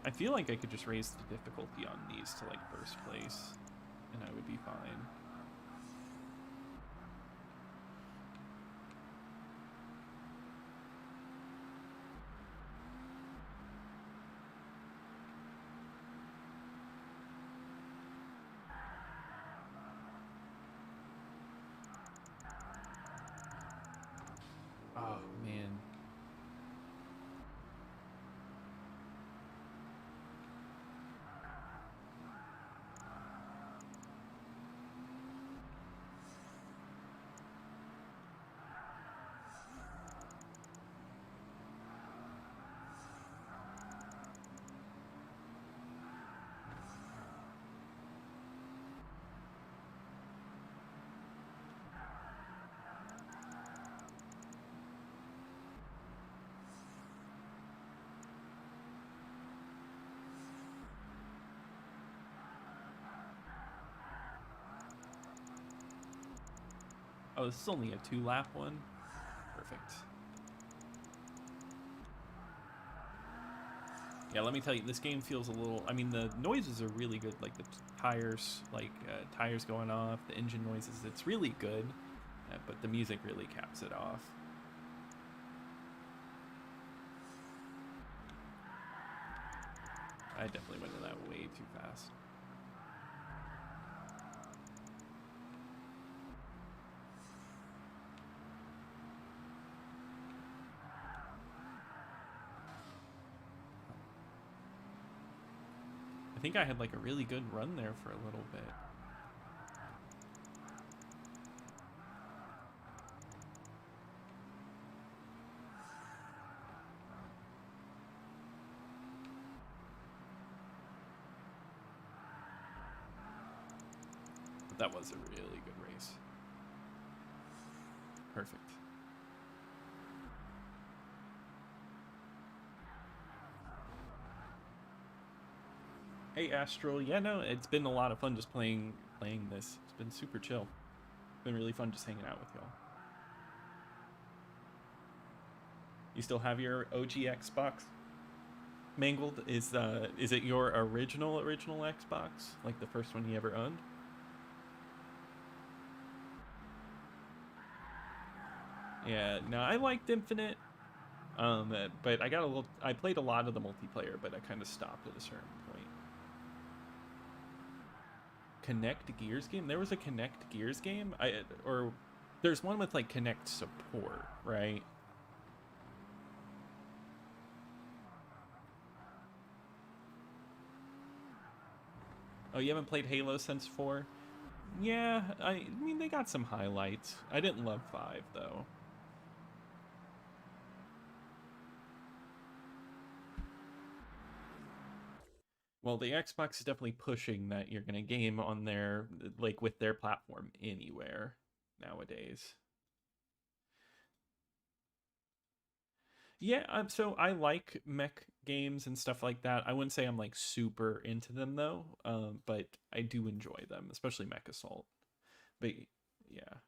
I feel like I could just raise the difficulty on these to like first place, and I would be fine. Oh man. Oh, this is only a 2-lap one. Perfect. Yeah, let me tell you, this game feels a little. I mean, the noises are really good, like the tires, tires going off, the engine noises. It's really good, but the music really caps it off. I definitely went to that way too fast. I think I had like a really good run there for a little bit. But that was a really good race. Perfect. Hey Astral, yeah, no, it's been a lot of fun just playing this. It's been super chill. It's been really fun just hanging out with y'all. You still have your OG Xbox? Mangled, is it your original Xbox, like the first one you ever owned? Yeah, no, I liked Infinite, but I played a lot of the multiplayer, but I kind of stopped at a certain point. Connect Gears game? There was a Connect Gears game, or there's one with like Connect support, right? Oh, you haven't played Halo since 4? Yeah, I mean they got some highlights. I didn't love 5 though. Well, the Xbox is definitely pushing that you're gonna game on their, like, with their platform anywhere nowadays. Yeah, so I like mech games and stuff like that. I wouldn't say I'm like super into them though, but I do enjoy them, especially Mech Assault. But yeah,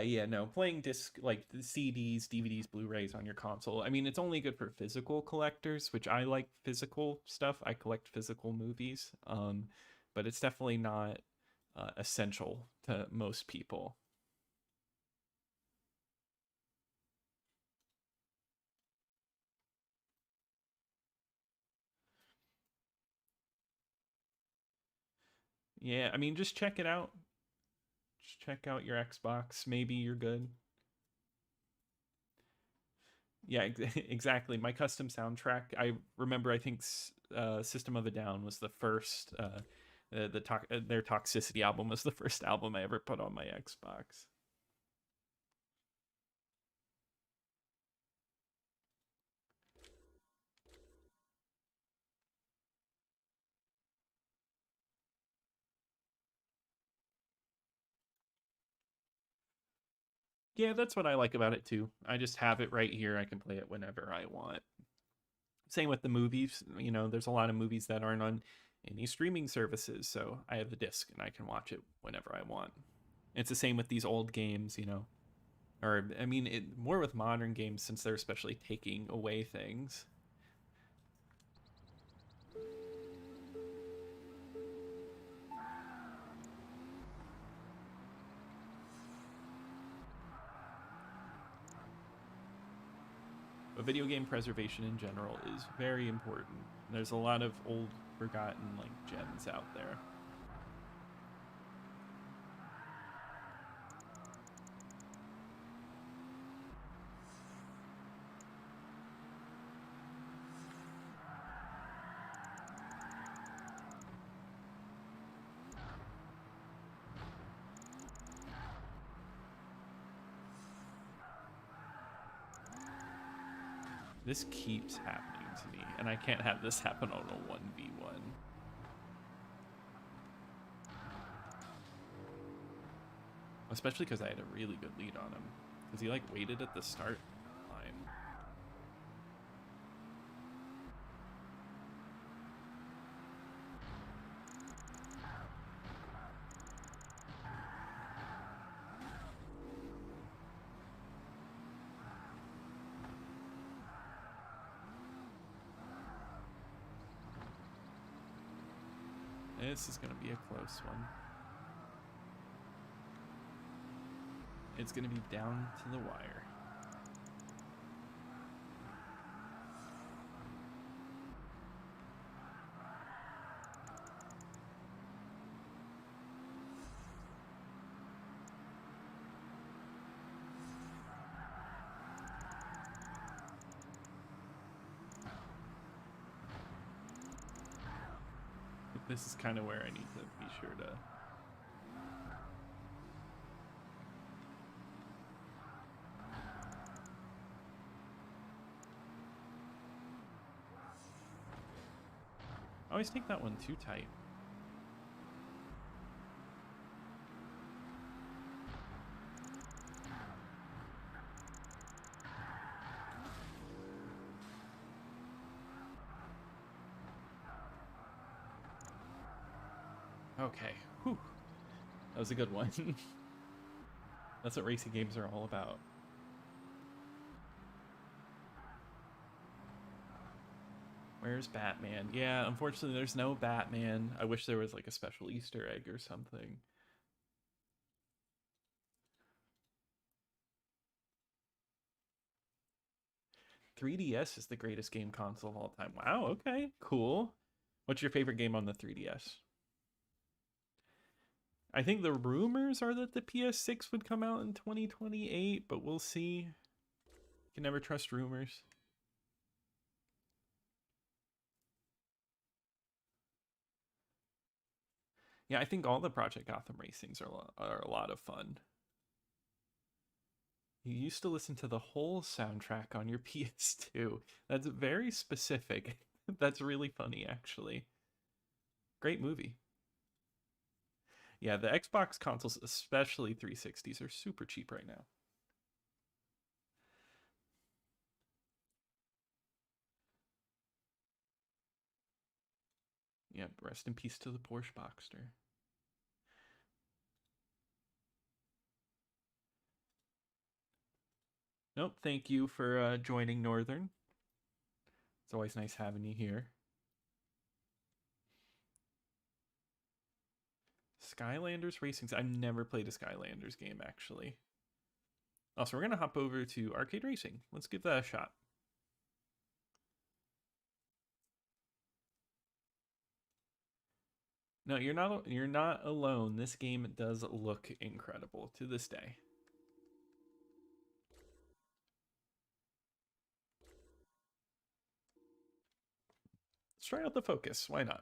yeah, no, playing disc like the CDs, DVDs, Blu-rays on your console. I mean, it's only good for physical collectors, which I like physical stuff. I collect physical movies, but it's definitely not essential to most people. Yeah, I mean, just check it out. Just check out your Xbox. Maybe you're good. Yeah, exactly. My custom soundtrack. I remember. I think System of a Down was the first. Their Toxicity album was the first album I ever put on my Xbox. Yeah, that's what I like about it too. I just have it right here. I can play it whenever I want. Same with the movies. You know, there's a lot of movies that aren't on any streaming services, so I have the disc and I can watch it whenever I want. It's the same with these old games, or I mean, more with modern games since they're especially taking away things. But video game preservation in general is very important. There's a lot of old, forgotten like gems out there. This keeps happening to me, and I can't have this happen on a 1v1. Especially because I had a really good lead on him. Because he like waited at the start line. This is going to be a close one. It's going to be down to the wire. This is kind of where I need to be sure to... I always take that one too tight. Okay, whew. That was a good one. That's what racing games are all about. Where's Batman? Yeah, unfortunately there's no Batman. I wish there was like a special Easter egg or something. .3DS is the greatest game console of all time. Wow, okay, cool. What's your favorite game on the 3DS? I think the rumors are that the PS6 would come out in 2028, but we'll see. You can never trust rumors. Yeah, I think all the Project Gotham racings are a lot of fun. You used to listen to the whole soundtrack on your PS2. That's very specific. That's really funny, actually. Great movie. Yeah, the Xbox consoles, especially 360s, are super cheap right now. Yeah, rest in peace to the Porsche Boxster. Nope, thank you for joining Northern. It's always nice having you here. Skylanders Racing. I've never played a Skylanders game, actually. Also, we're going to hop over to Arcade Racing. Let's give that a shot. No, you're not alone. This game does look incredible to this day. Let's try out the Focus. Why not?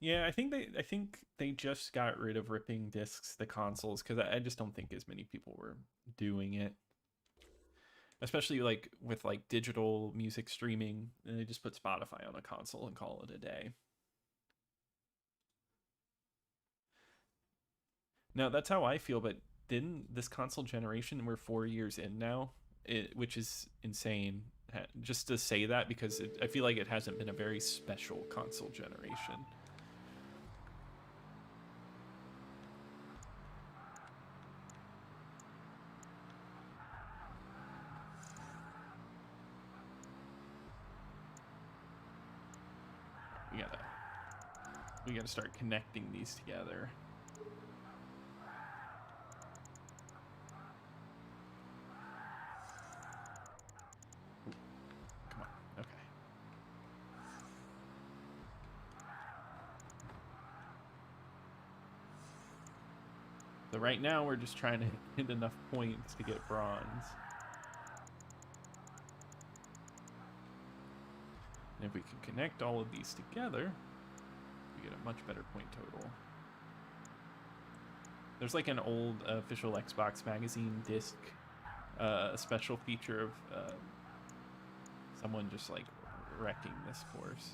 Yeah, I think they just got rid of ripping discs the consoles because I just don't think as many people were doing it. Especially like with like digital music streaming, and they just put Spotify on a console and call it a day. No, that's how I feel, but didn't this console generation, we're 4 years in now, which is insane just to say that because I feel like it hasn't been a very special console generation. We gotta start connecting these together. Come on. Okay. So right now we're just trying to hit enough points to get bronze. And if we can connect all of these together, we get a much better point total. There's like an old official Xbox magazine disc, a special feature of someone just like wrecking this course.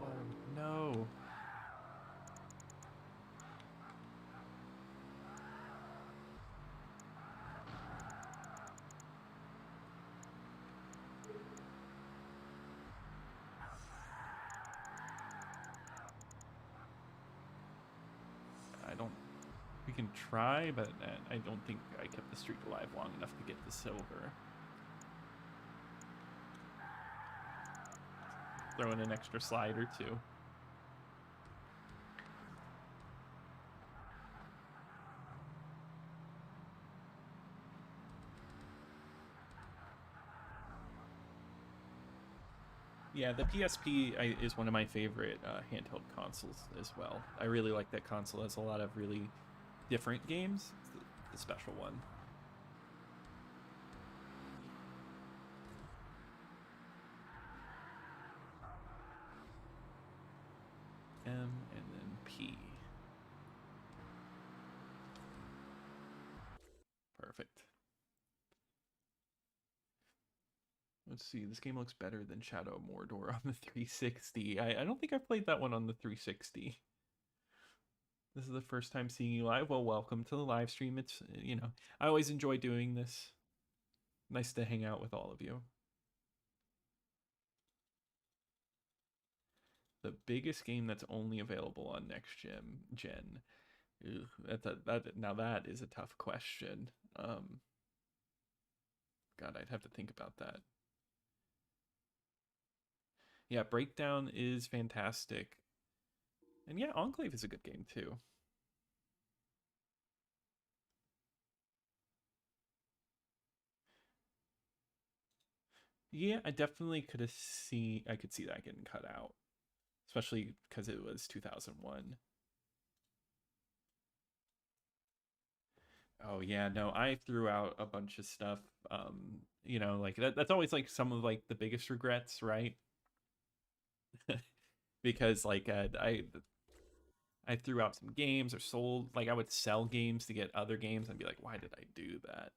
Oh no. can try, but I don't think I kept the streak alive long enough to get the silver. Throw in an extra slide or two. Yeah, the PSP is one of my favorite handheld consoles as well. I really like that console. It has a lot of really different games. It's the special one. M and then P. Perfect. Let's see. This game looks better than Shadow of Mordor on the 360. I don't think I've played that one on the 360. This is the first time seeing you live. Well, welcome to the live stream. It's, I always enjoy doing this. Nice to hang out with all of you. The biggest game that's only available on next gen. Now that is a tough question. God, I'd have to think about that. Yeah, Breakdown is fantastic. And yeah, Enclave is a good game too. Yeah, I definitely could see that getting cut out, especially because it was 2001. Oh yeah, no, I threw out a bunch of stuff. Like that's always like some of like the biggest regrets, right? Because like I threw out some games or sold, like I would sell games to get other games and be like, why did I do that?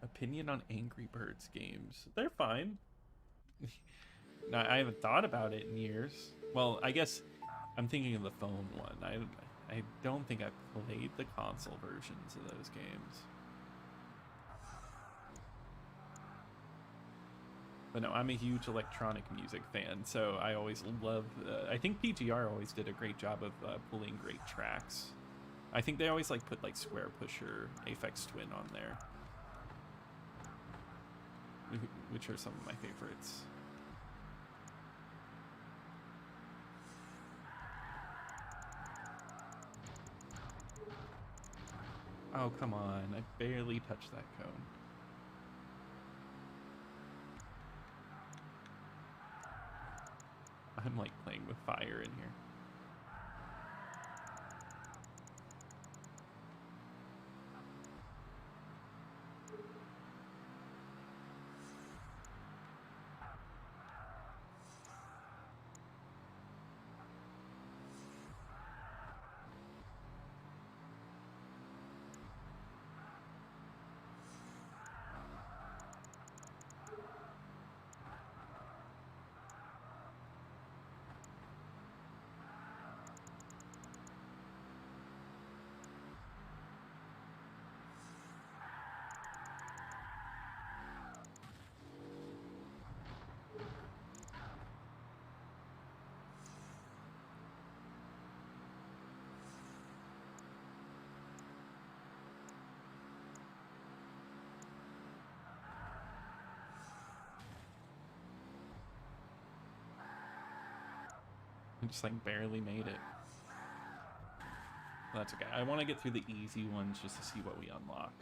Opinion on Angry Birds games. They're fine. I haven't thought about it in years. Well, I guess I'm thinking of the phone one. I don't think I've played the console versions of those games. But no, I'm a huge electronic music fan, so I always love. I think PGR always did a great job of pulling great tracks. I think they always like put like Square Pusher, Aphex Twin on there, which are some of my favorites. Oh, come on. I barely touched that cone. I'm like playing with fire in here. I just like barely made it. Well, that's okay. I want to get through the easy ones just to see what we unlock.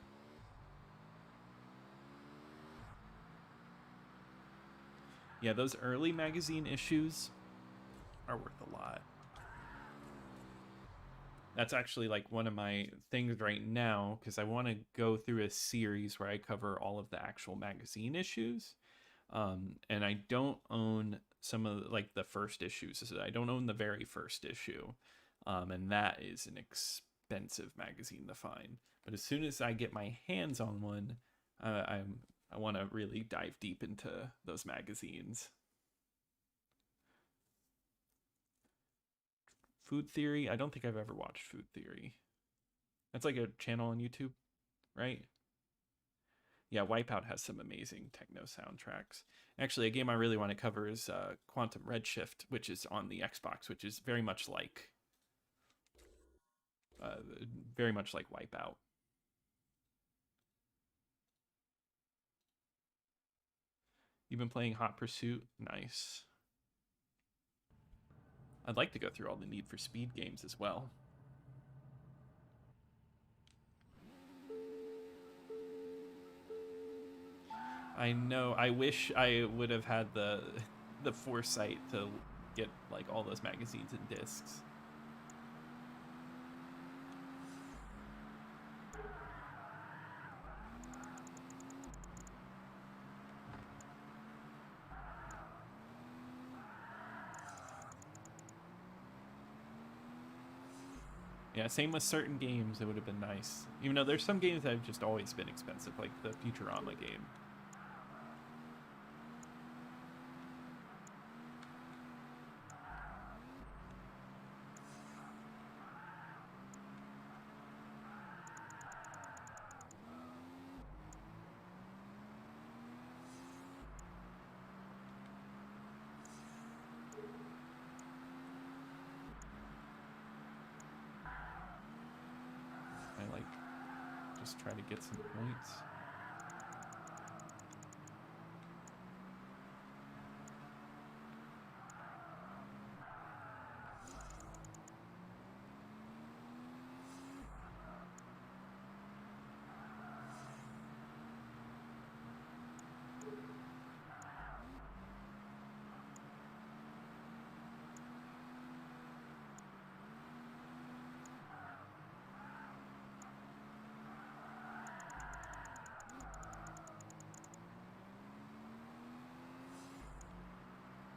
Yeah, those early magazine issues are worth a lot. That's actually like one of my things right now, because I want to go through a series where I cover all of the actual magazine issues. And I don't own some of like the first issues. I don't own the very first issue. And that is an expensive magazine to find. But as soon as I get my hands on one, I want to really dive deep into those magazines. Food Theory. I don't think I've ever watched Food Theory. That's like a channel on YouTube, right? Yeah, Wipeout has some amazing techno soundtracks. Actually, a game I really want to cover is Quantum Redshift, which is on the Xbox, which is uh, very much like Wipeout. You've been playing Hot Pursuit? Nice. I'd like to go through all the Need for Speed games as well. I know. I wish I would have had the foresight to get like all those magazines and discs. Yeah, same with certain games. It would have been nice. Even though there's some games that have just always been expensive, like the Futurama game. I like just try to get some points.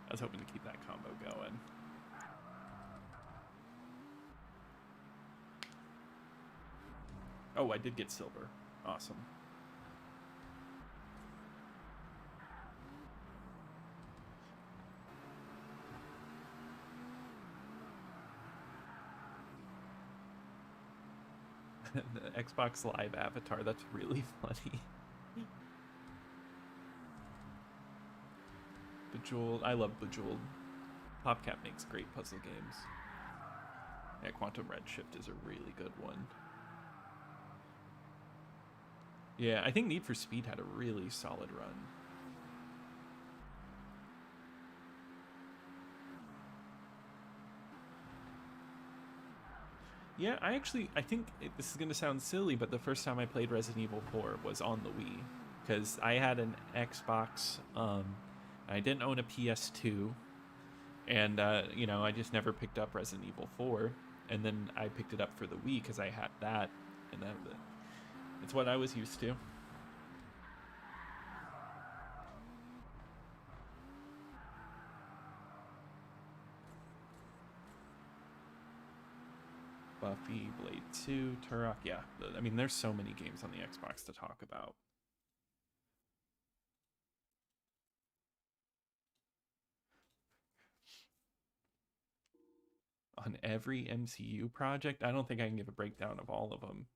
I was hoping to keep that combo going. Oh, I did get silver. Awesome. The Xbox Live avatar, that's really funny. Bejeweled, I love Bejeweled. PopCap makes great puzzle games. Yeah, Quantum Redshift is a really good one. Yeah, I think Need for Speed had a really solid run. Yeah, I think this is going to sound silly, but the first time I played Resident Evil 4 was on the Wii. Because I had an Xbox, I didn't own a PS2, and, I just never picked up Resident Evil 4. And then I picked it up for the Wii because I had that, and it's what I was used to. Buffy, Blade 2, Turok. Yeah, I mean, there's so many games on the Xbox to talk about. On every MCU project, I don't think I can give a breakdown of all of them.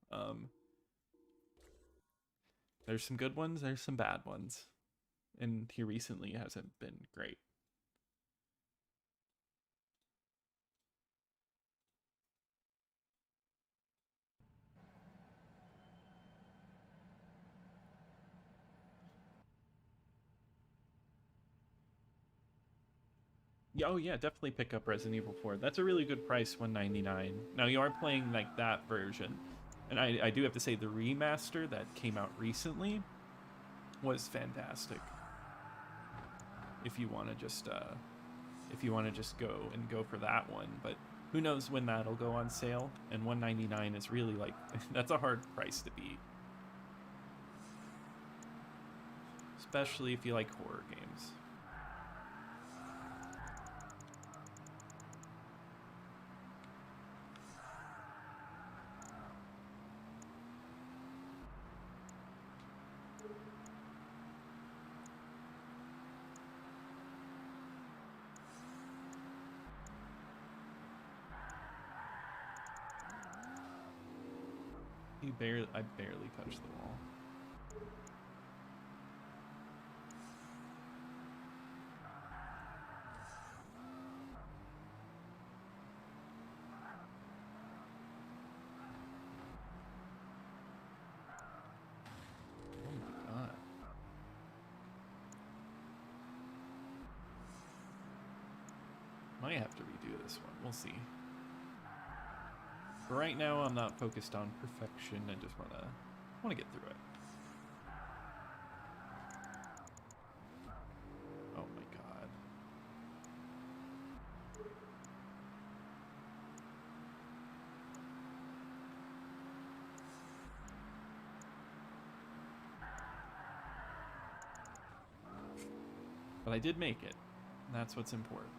There's some good ones, there's some bad ones. And here recently hasn't been great. Yeah, oh yeah, definitely pick up Resident Evil 4. That's a really good price, $199. Now you are playing like that version, and I do have to say the remaster that came out recently was fantastic. If you want to just go for that one, but who knows when that'll go on sale? And $199 is really like that's a hard price to beat, especially if you like horror games. I barely touched the wall. Oh my god. Might have to redo this one. We'll see. But right now, I'm not focused on perfection. I just wanna get through it. Oh my god. But I did make it. And that's what's important.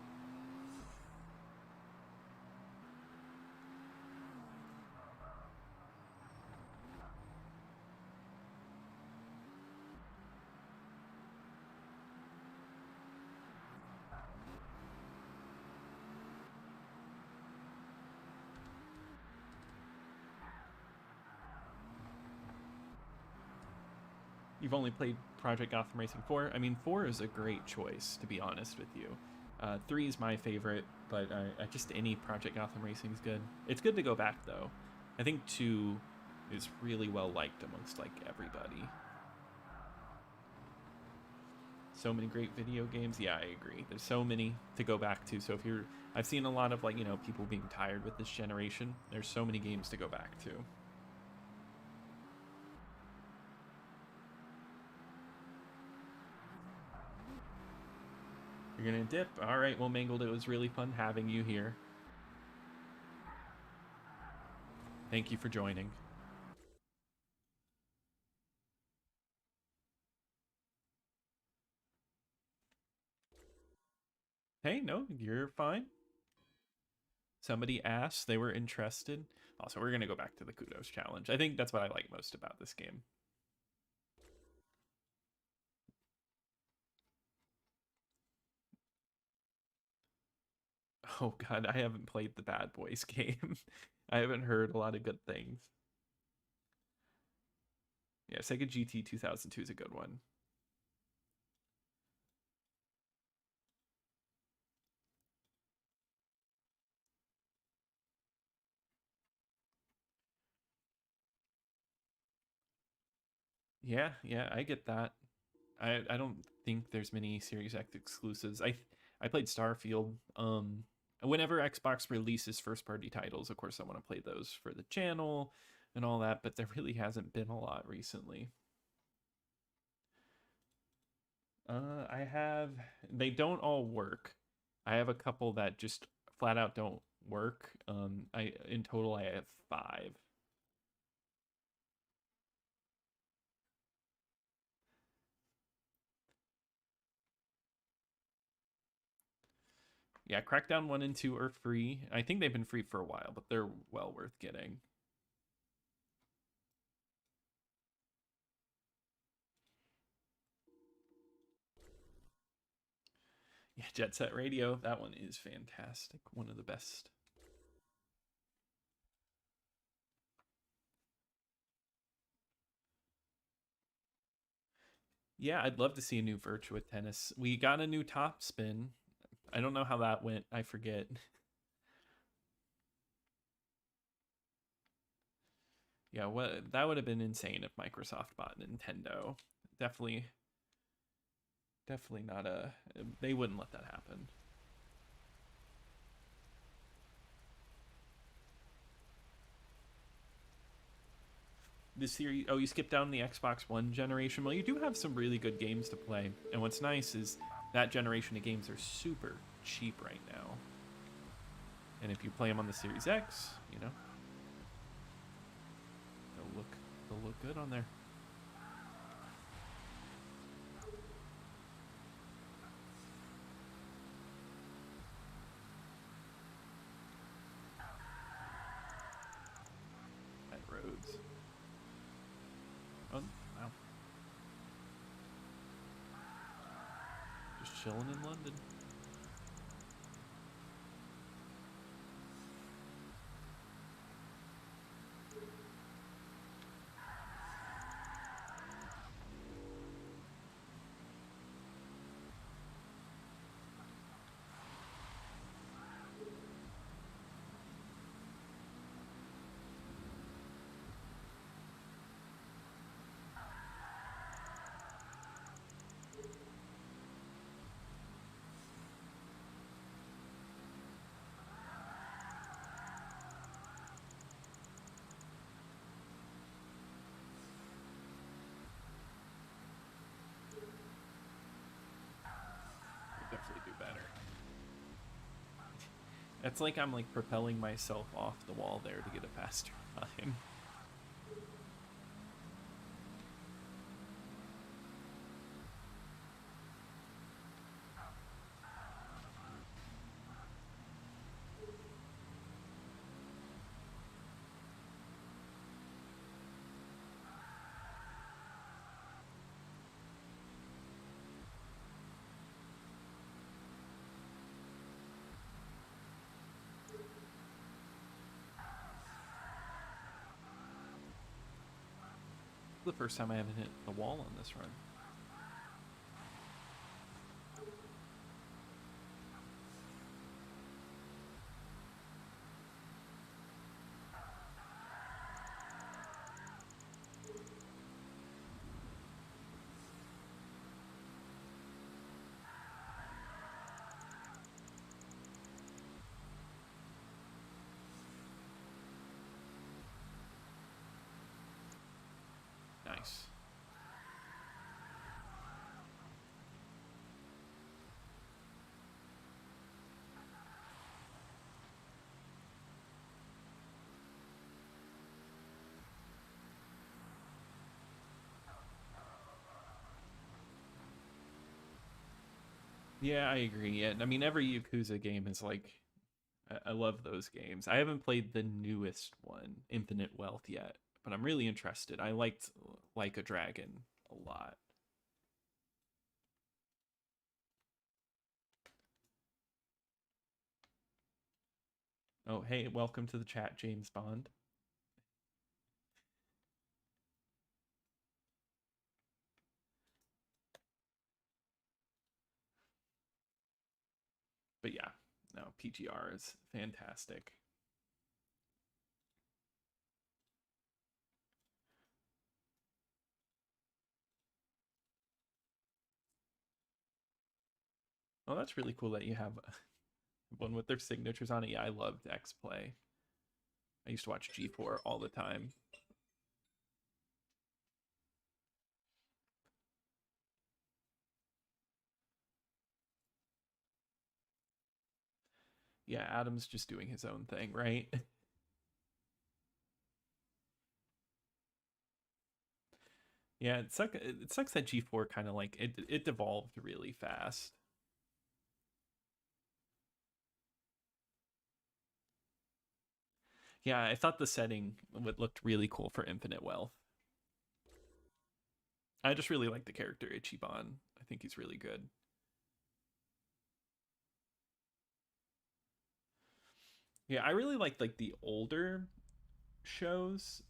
You've only played Project Gotham Racing 4. I mean, 4 is a great choice, to be honest with you. 3 is my favorite, but I just any Project Gotham Racing is good. It's good to go back, though. I think 2 is really well liked amongst, like, everybody. So many great video games. Yeah, I agree. There's so many to go back to. So if you're... I've seen a lot of, like, you know, people being tired with this generation. There's so many games to go back to. You're gonna dip? Alright, well, Mangled, it was really fun having you here. Thank you for joining. Hey, no, you're fine. Somebody asked, they were interested. Also, we're gonna go back to the Kudos Challenge. I think that's what I like most about this game. Oh god, I haven't played the Bad Boys game. I haven't heard a lot of good things. Yeah, Sega GT 2002 is a good one. Yeah, I get that. I don't think there's many Series X exclusives. I played Starfield. Whenever Xbox releases first party titles, of course I want to play those for the channel and all that, but there really hasn't been a lot recently. I have, they don't all work. I have a couple that just flat out don't work. In total I have 5. Yeah, Crackdown 1 and 2 are free. I think they've been free for a while, but they're well worth getting. Yeah, Jet Set Radio, that one is fantastic. One of the best. Yeah, I'd love to see a new Virtua Tennis. We got a new top spin. I don't know how that went. I forget. Yeah, what that would have been insane if Microsoft bought Nintendo. Definitely not a, they wouldn't let that happen. The series, oh, you skipped down the Xbox One generation. Well, you do have some really good games to play, and what's nice is that generation of games are super cheap right now. And if you play them on the Series X, you know, they'll look good on there. At Rhodes. Oh, wow. Just chilling in London. It's like I'm like propelling myself off the wall there to get a faster time. The first time I haven't hit the wall on this run. Nice. Yeah, I agree. Yeah, I mean, every Yakuza game is like, I love those games. I haven't played the newest one, Infinite Wealth, yet, but I'm really interested. I liked Like a Dragon a lot. Oh, hey, welcome to the chat, James Bond. But yeah, no, PGR is fantastic. Oh, that's really cool that you have one with their signatures on it. Yeah, I loved X Play. I used to watch G4 all the time. Yeah, Adam's just doing his own thing, right? Yeah, it sucks that G4 kind of like it devolved really fast. Yeah, I thought the setting looked really cool for Infinite Wealth. I just really like the character Ichiban. I think he's really good. Yeah, I really like the older shows.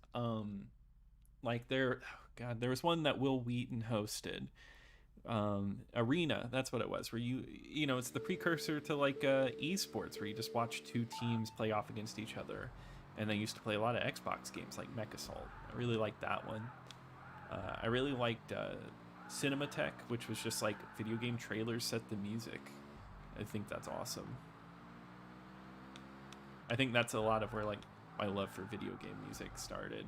Like oh God, there was one that Will Wheaton hosted. Arena, that's what it was. Where it's the precursor to like esports, where you just watch two teams play off against each other. And they used to play a lot of Xbox games like Mech Assault. I really liked that one. I really liked Cinematech, which was just like video game trailers set to music. I think that's awesome. I think that's a lot of where like my love for video game music started.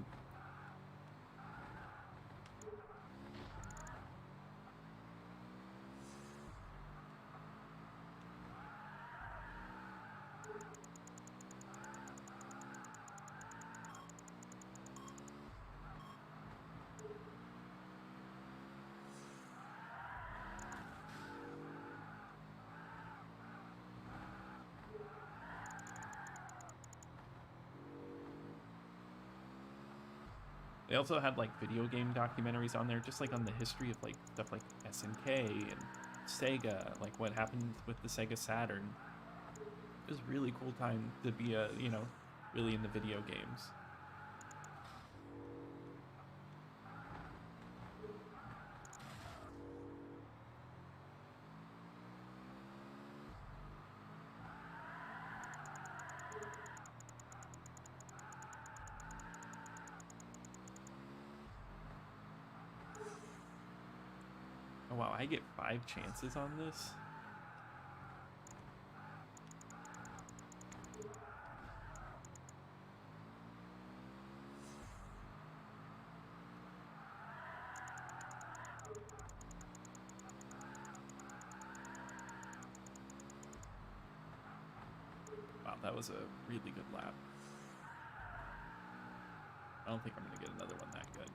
They also had like video game documentaries on there, just like on the history of like stuff like SNK and Sega, like what happened with the Sega Saturn. It was a really cool time to be really into video games. Oh wow, I get 5 chances on this. Wow, that was a really good lap. I don't think I'm gonna get another one that good.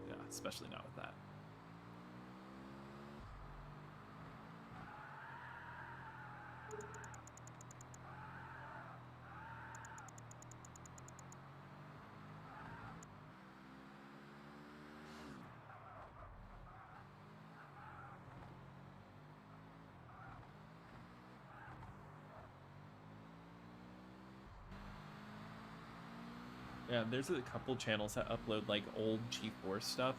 Yeah, especially not with that. Yeah, there's a couple channels that upload like old G4 stuff,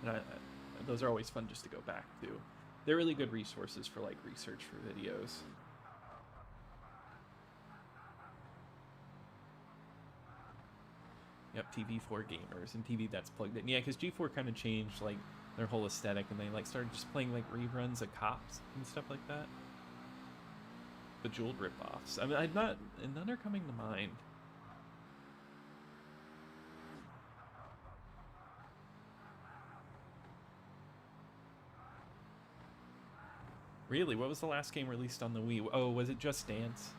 and those are always fun just to go back to. They're really good resources for like research for videos. Yep, TV4 gamers and TV that's plugged in. Yeah, because G4 kind of changed like their whole aesthetic, and they like started just playing like reruns of Cops and stuff like that. Bejeweled ripoffs. I mean, none are coming to mind. Really? What was the last game released on the Wii? Oh, was it Just Dance?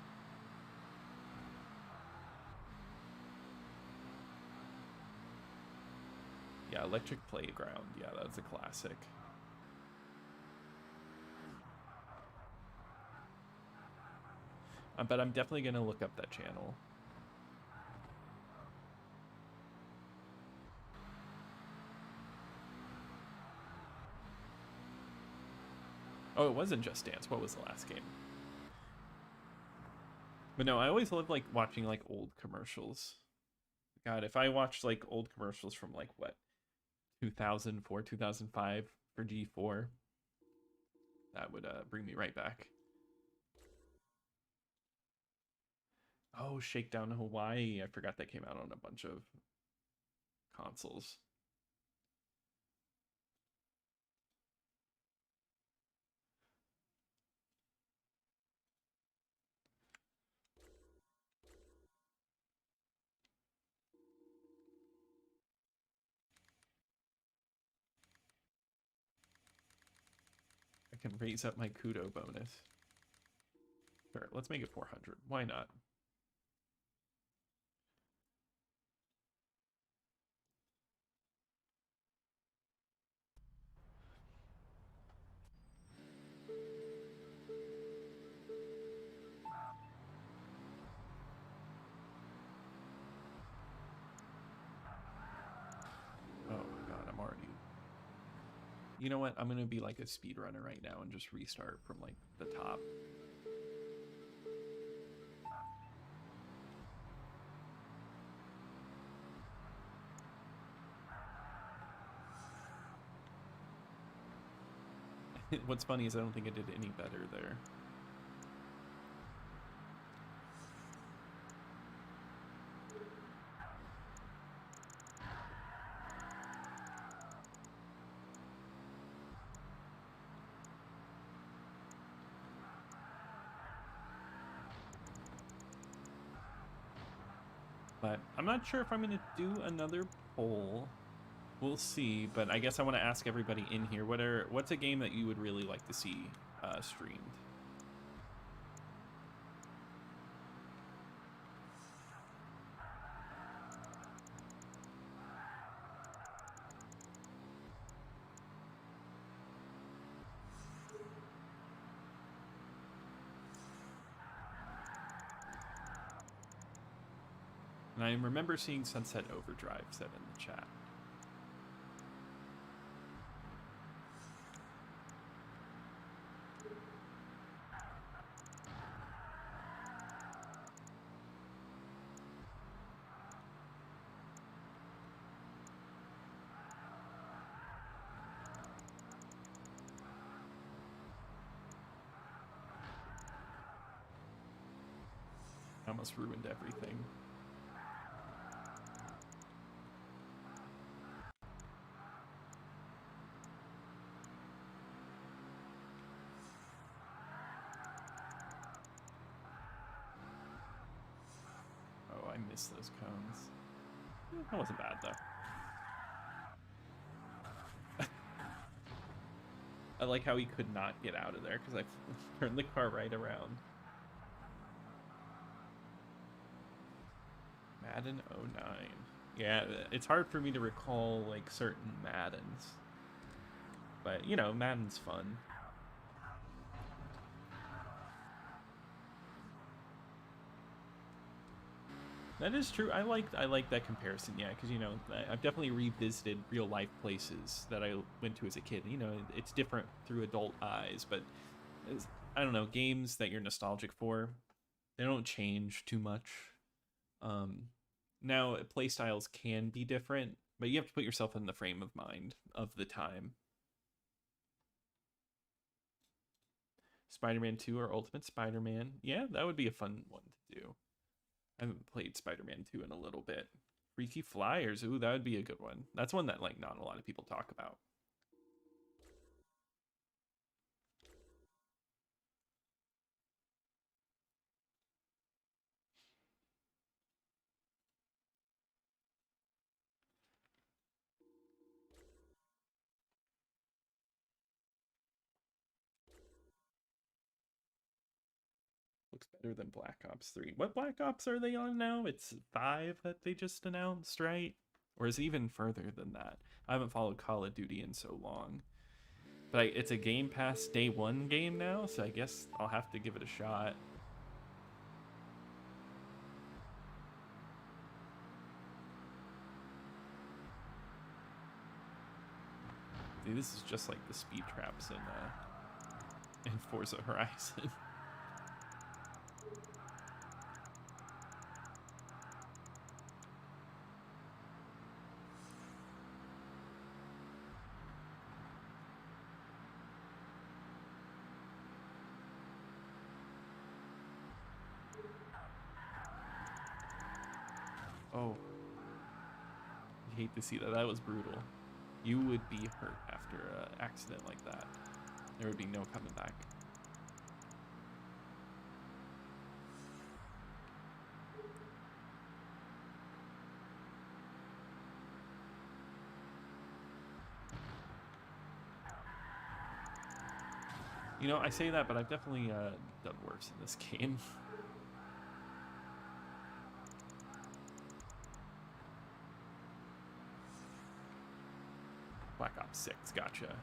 Yeah, Electric Playground. Yeah, that's a classic. But I'm definitely going to look up that channel. Oh, it wasn't Just Dance. What was the last game? But no, I always love like watching like old commercials. God, if I watched like old commercials from like what 2004, 2005 for G4, that would bring me right back. Oh, Shakedown Hawaii. I forgot that came out on a bunch of consoles. I can raise up my Kudo bonus. Sure, let's make it 400. Why not? Oh my god, I'm already... You know what? I'm going to be like a speedrunner right now and just restart from like the top. What's funny is I don't think I did any better there. But I'm not sure if I'm going to do another poll. We'll see, but I guess I want to ask everybody in here, what's a game that you would really like to see streamed? And I remember seeing Sunset Overdrive said in the chat. I almost ruined everything. Oh, I missed those cones. That wasn't bad, though. I like how he could not get out of there because I turned the car right around. Madden 09. Yeah, it's hard for me to recall like certain Maddens. But, you know, Madden's fun. That is true. I like that comparison, yeah, because you know I've definitely revisited real life places that I went to as a kid. You know, it's different through adult eyes, but I don't know, games that you're nostalgic for, they don't change too much. Um, Now play styles can be different, but you have to put yourself in the frame of mind of the time. Spider-Man 2 or Ultimate Spider-Man, yeah, that would be a fun one to do. I haven't played Spider-Man 2 in a little bit. Freaky Flyers, ooh, that would be a good one. That's one that like not a lot of people talk about. Looks better than Black Ops 3. What Black Ops are they on now? It's 5 that they just announced, right? Or is it even further than that? I haven't followed Call of Duty in so long. But it's a Game Pass day one game now, so I guess I'll have to give it a shot. Dude, this is just like the speed traps in Forza Horizon. Oh, I hate to see that. That was brutal. You would be hurt after an accident like that. There would be no coming back. You know, I say that, but I've definitely done worse in this game. Black Ops 6, gotcha.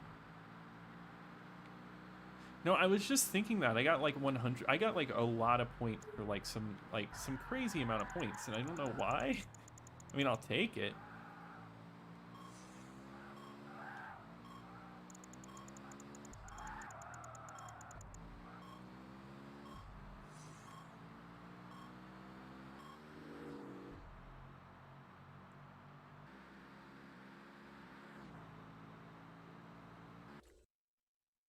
No, I was just thinking that. I got like 100. I got like a lot of points for like some crazy amount of points, and I don't know why. I mean, I'll take it.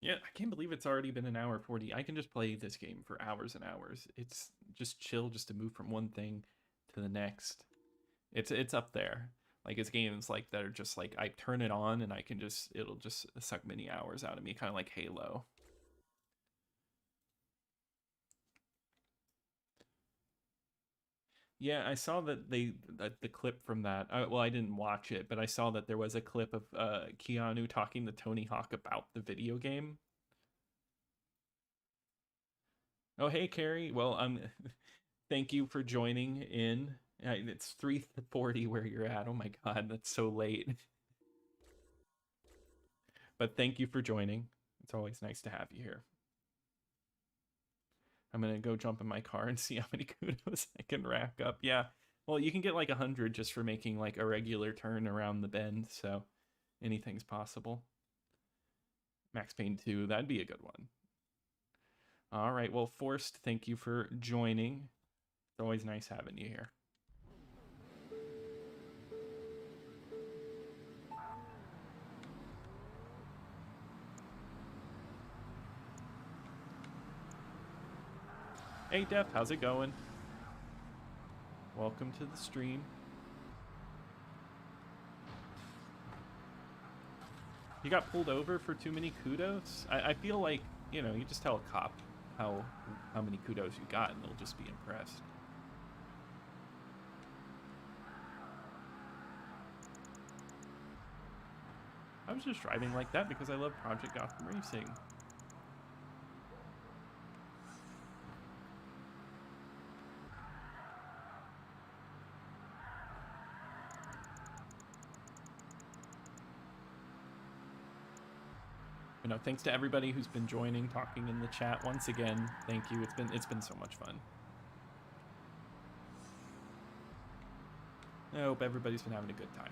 Yeah, I can't believe it's already been an hour 40. I can just play this game for hours and hours. It's just chill just to move from one thing to the next. It's up there. Like it's games like that are just like I turn it on and I can just it'll just suck many hours out of me, kind of like Halo. Yeah, I saw that the clip from that. Well, I didn't watch it, but I saw that there was a clip of Keanu talking to Tony Hawk about the video game. Oh, hey, Carrie. Well, thank you for joining in. It's 3:40 where you're at. Oh my God, that's so late. But thank you for joining. It's always nice to have you here. I'm gonna go jump in my car and see how many kudos I can rack up. Yeah, well, you can get like 100 just for making like a regular turn around the bend, so anything's possible. Max Payne 2, that'd be a good one. All right, well, Forrest, thank you for joining. It's always nice having you here. Hey, Def, how's it going? Welcome to the stream. You got pulled over for too many kudos? I feel like, you know, you just tell a cop how many kudos you got and they'll just be impressed. I was just driving like that because I love Project Gotham Racing. You know, thanks to everybody who's been joining, talking in the chat once again. Thank you. It's been so much fun. I hope everybody's been having a good time.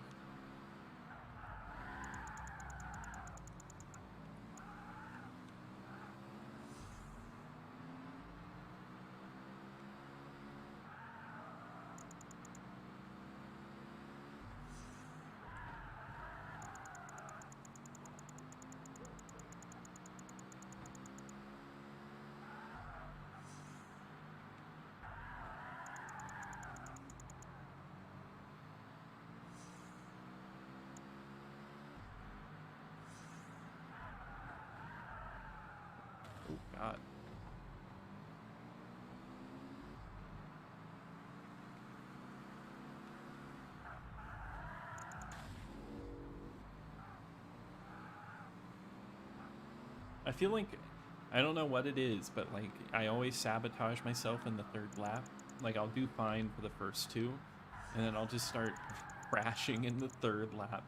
Oh, God. I feel like, I don't know what it is, but like I always sabotage myself in the third lap. Like I'll do fine for the first two, and then I'll just start crashing in the third lap.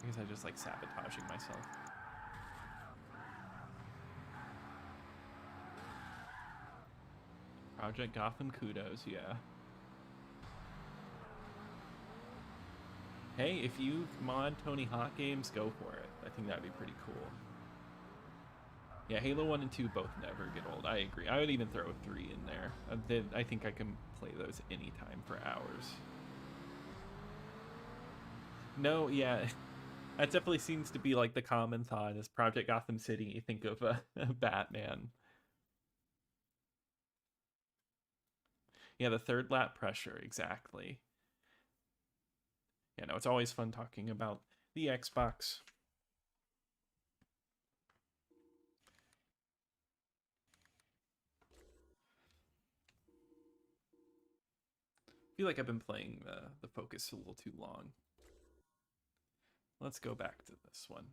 Because I just like sabotaging myself. Project Gotham kudos, yeah. Hey, if you mod Tony Hawk games, go for it. I think that'd be pretty cool. Yeah, Halo 1 and 2 both never get old. I agree. I would even throw 3 in there. I think I can play those anytime for hours. No, yeah. That definitely seems to be like the common thought is Project Gotham City. You think of Batman. Yeah, the third lap pressure, exactly. Yeah, no, it's always fun talking about the Xbox. I feel like I've been playing the Focus a little too long. Let's go back to this one.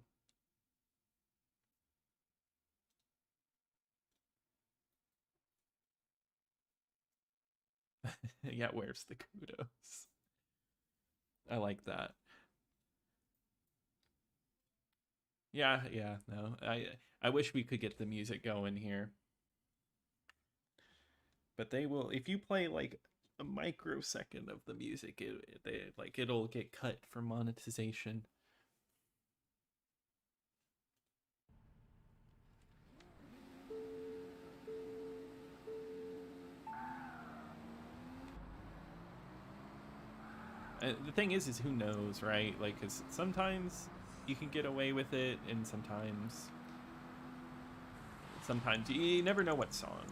Yeah, where's the kudos? I like that. Yeah, no. I wish we could get the music going here. But they will, if you play like a microsecond of the music, it'll get cut for monetization. The thing is who knows, right? Like, because sometimes you can get away with it, and sometimes you never know what song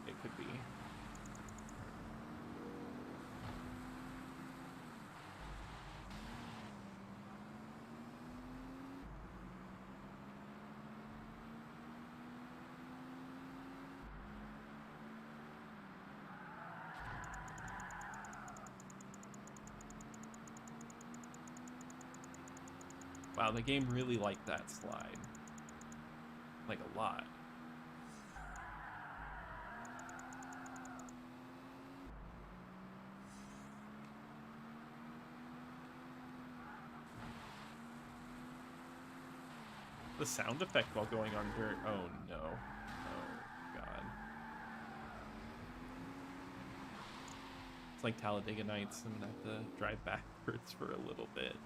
it could be. Wow, the game really liked that slide. Like, a lot. The sound effect while going on dirt. Oh, no. Oh, God. It's like Talladega Nights. I'm gonna have to drive backwards for a little bit.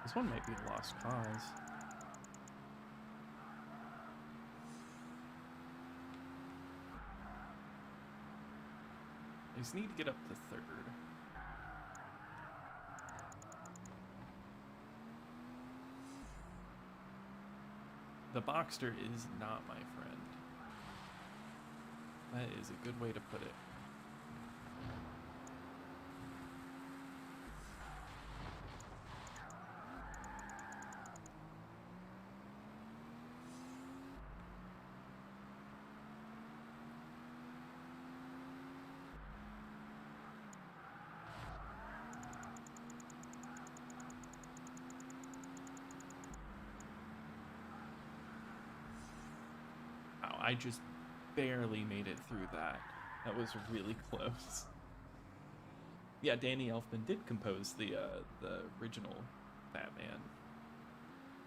This one might be a lost cause. I just need to get up to 3rd. The Boxster is not my friend. That is a good way to put it. Wow, I just barely made it through that. That was really close. Yeah, Danny Elfman did compose the original Batman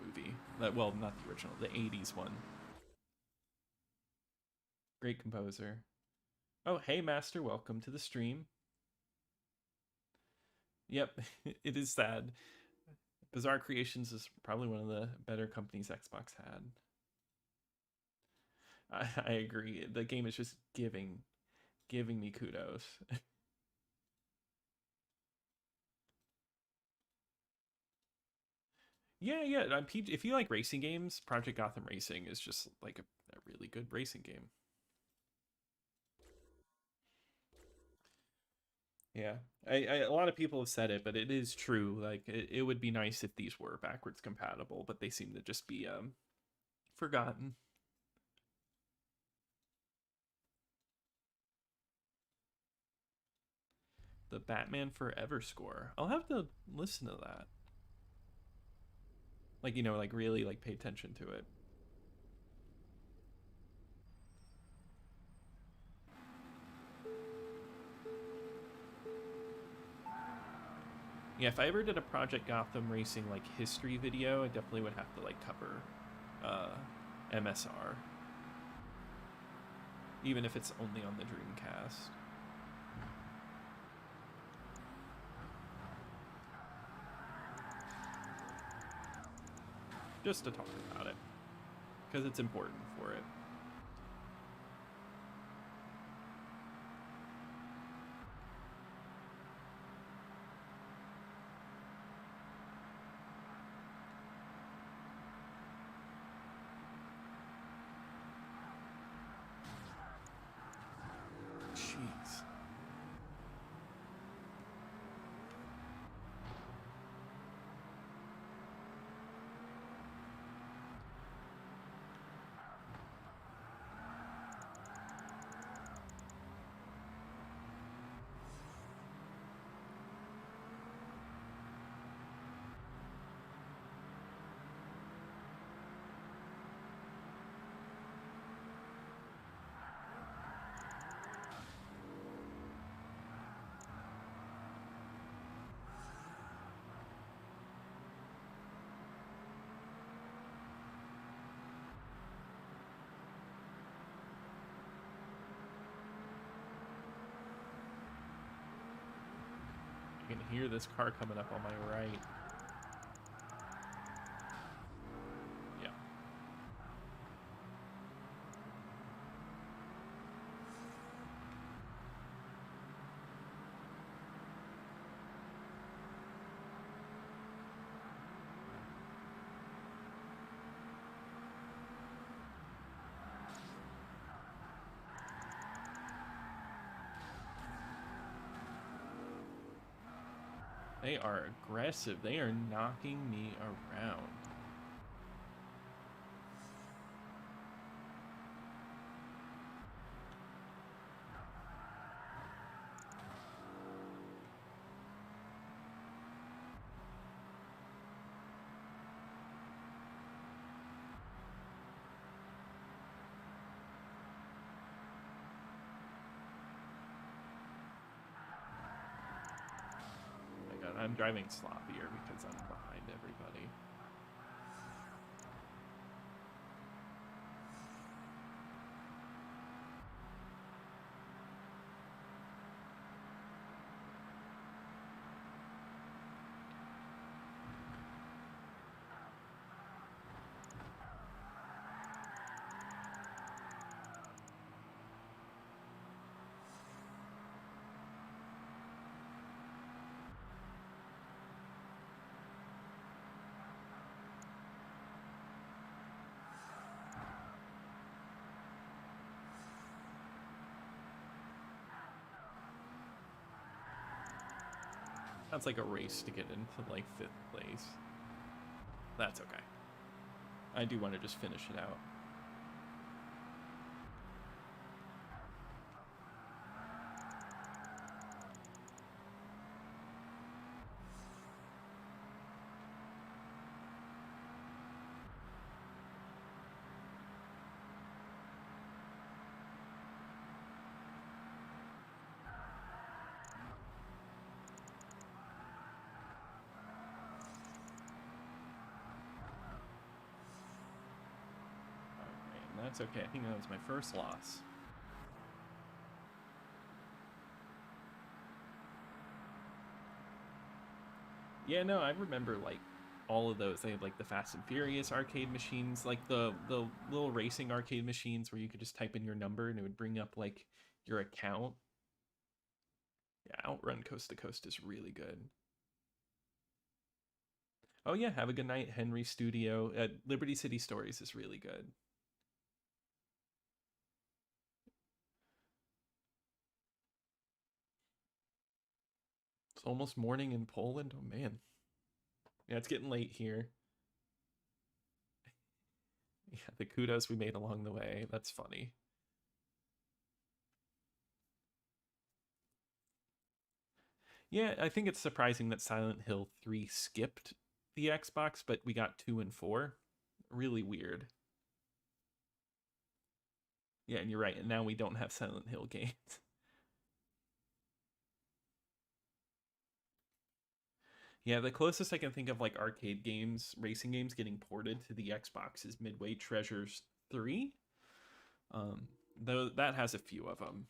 movie. Well, not the original, the 80s one. Great composer. Oh, hey, Master, welcome to the stream. Yep, it is sad. Bizarre Creations is probably one of the better companies Xbox had. I agree. The game is just giving me kudos. yeah. If you like racing games, Project Gotham Racing is just like a really good racing game. Yeah, a lot of people have said it, but it is true. Like, it would be nice if these were backwards compatible, but they seem to just be forgotten. The Batman Forever score. I'll have to listen to that. Like, like really like pay attention to it. Yeah, if I ever did a Project Gotham Racing like history video, I definitely would have to like cover MSR, even if it's only on the Dreamcast. Just to talk about it, because it's important for it. Jeez. I can hear this car coming up on my right. Yeah. They are aggressive. They are knocking me around. I'm driving sloppier because I'm behind everybody. That's like a race to get into like 5th place. That's okay. I do want to just finish it out. That's okay. I think that was my first loss. Yeah, no, I remember like all of those. They had like the Fast and Furious arcade machines, like the little racing arcade machines where you could just type in your number and it would bring up like your account. Yeah, Outrun Coast to Coast is really good. Oh yeah, have a good night, Henry Studio. Liberty City Stories is really good. It's almost morning in Poland. Oh man. Yeah, it's getting late here. Yeah, the kudos we made along the way. That's funny. Yeah, I think it's surprising that Silent Hill 3 skipped the Xbox, but we got 2 and 4. Really weird. Yeah, and you're right. And now we don't have Silent Hill games. Yeah, the closest I can think of like arcade games, racing games getting ported to the Xbox is Midway Treasures 3. Um, though that has a few of them.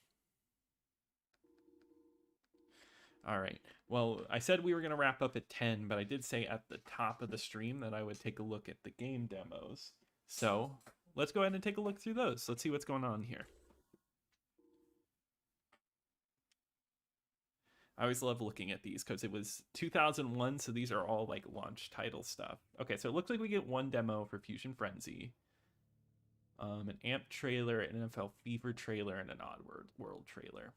All right. Well, I said we were going to wrap up at 10, but I did say at the top of the stream that I would take a look at the game demos. So let's go ahead and take a look through those. Let's see what's going on here. I always love looking at these because it was 2001, so these are all like launch title stuff. Okay, so it looks like we get one demo for Fusion Frenzy, an AMP trailer, an NFL Fever trailer, and an Odd World trailer.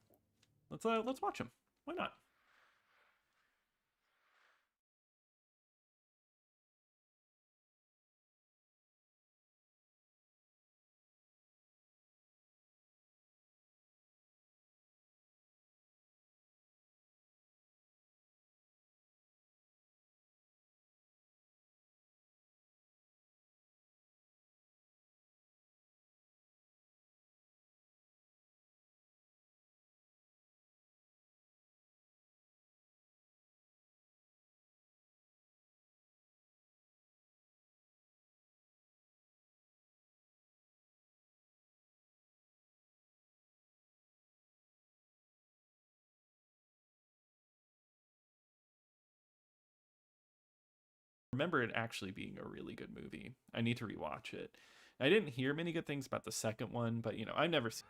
Let's watch them. Why not? Remember it actually being a really good movie. I need to rewatch it. I didn't hear many good things about the second one, but you know, I've never seen.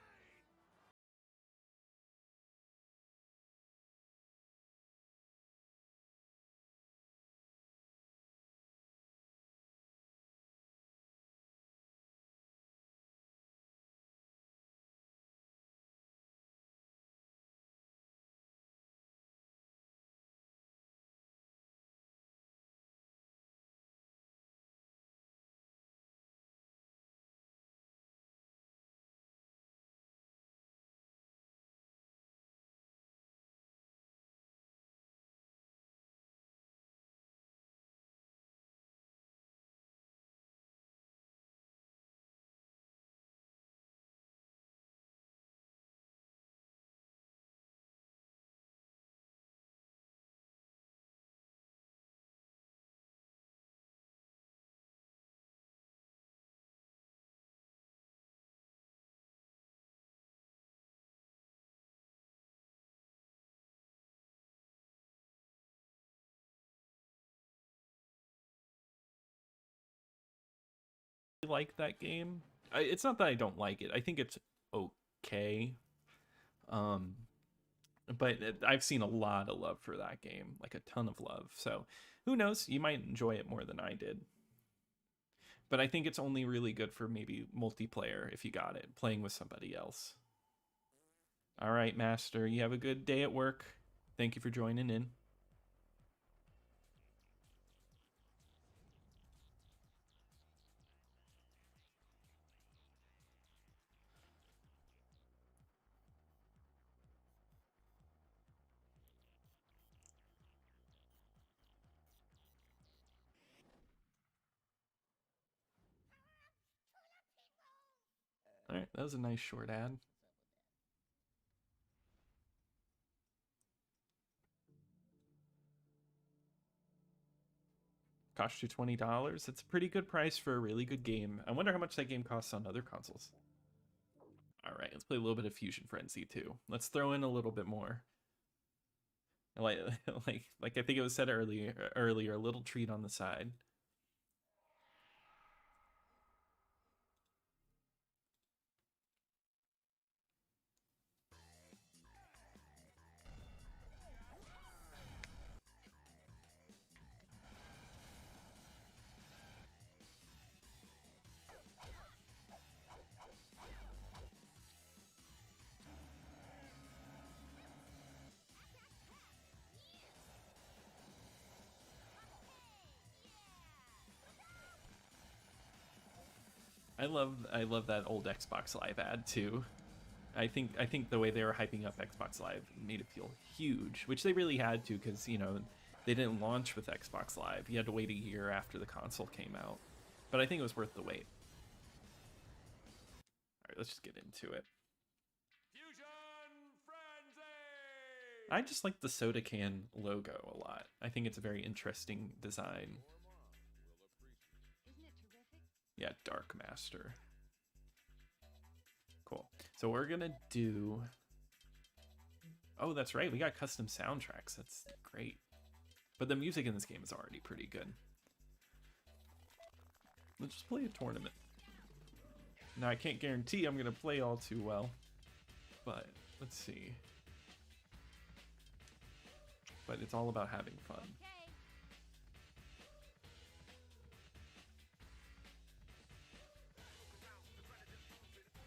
Like that game. It's not that I don't like it. I think it's okay. Um, but I've seen a lot of love for that game, like a ton of love. So who knows? You might enjoy it more than I did. But I think it's only really good for maybe multiplayer if you got it, playing with somebody else. All right, Master. You have a good day at work. Thank you for joining in. All right, that was a nice short ad. Cost you $20. It's a pretty good price for a really good game. I wonder how much that game costs on other consoles. All right, let's play a little bit of Fusion Frenzy too. Let's throw in a little bit more. Like, like I think it was said earlier, a little treat on the side. I love that old Xbox Live ad too. I think the way they were hyping up Xbox Live made it feel huge, which they really had to because, you know, they didn't launch with Xbox Live. You had to wait a year after the console came out. But I think it was worth the wait. All right, let's just get into it. I just like the soda can logo a lot. I think it's a very interesting design. Yeah, Dark Master. Cool. So we're gonna do... Oh, that's right. We got custom soundtracks. That's great. But the music in this game is already pretty good. Let's just play a tournament. Now, I can't guarantee I'm gonna play all too well, but let's see. But it's all about having fun.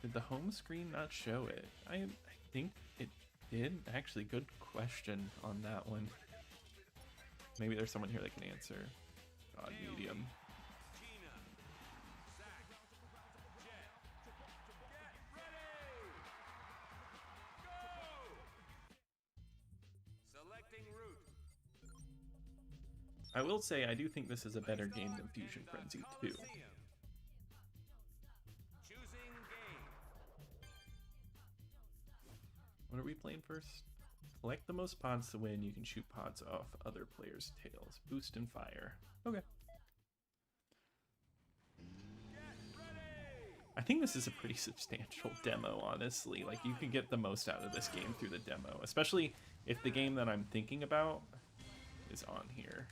Did the home screen not show it? I think it did. Actually, good question on that one. Maybe there's someone here that can answer. God, medium. I will say, I do think this is a better game than Fusion Frenzy 2. What are we playing first? Collect the most pods to win. You can shoot pods off other players' tails. Boost and fire. Okay. I think this is a pretty substantial demo, honestly. Like, you can get the most out of this game through the demo, especially if the game that I'm thinking about is on here.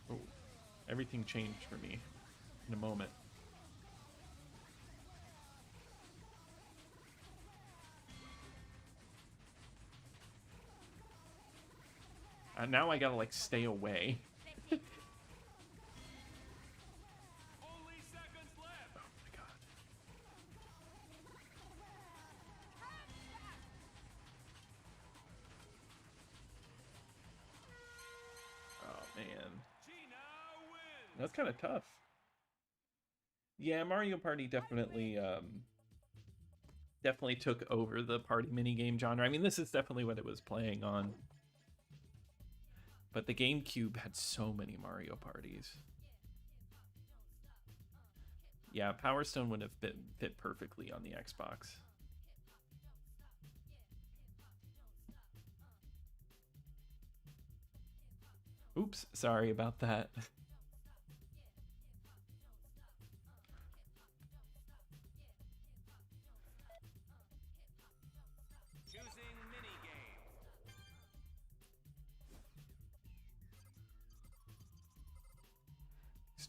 Oh, everything changed for me in a moment. Now I gotta, like, stay away. Oh my god. Oh man. That's kind of tough. Yeah, Mario Party definitely definitely took over the party minigame genre. I mean, this is definitely what it was playing on. But the GameCube had so many Mario parties. Yeah, Power Stone would have fit perfectly on the Xbox. Oops, sorry about that.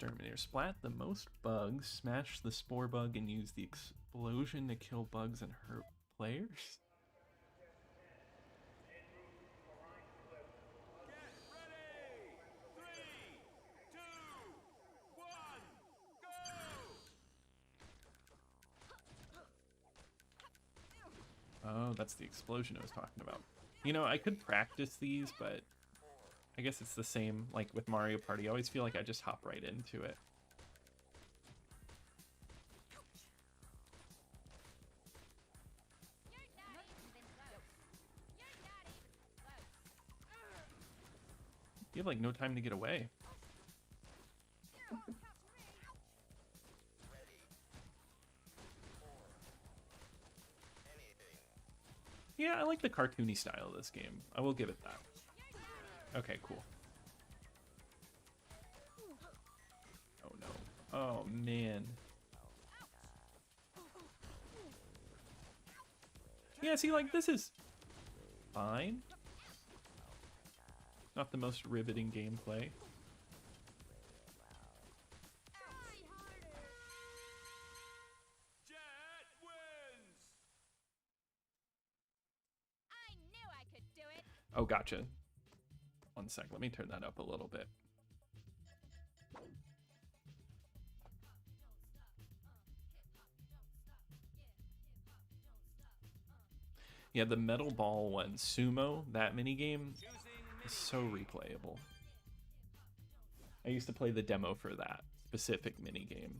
Exterminator. Splat the most bugs, smash the spore bug, and use the explosion to kill bugs and hurt players? Oh, that's the explosion I was talking about. You know, I could practice these, but I guess it's the same like with Mario Party. I always feel like I just hop right into it. You have like no time to get away. Yeah, I like the cartoony style of this game. I will give it that. Okay, cool. Oh no. Oh man. Yeah, see, like, this is fine. Not the most riveting gameplay. Oh, gotcha. One sec, let me turn that up a little bit. Yeah, the metal ball one, Sumo, that minigame is so replayable. I used to play the demo for that specific minigame.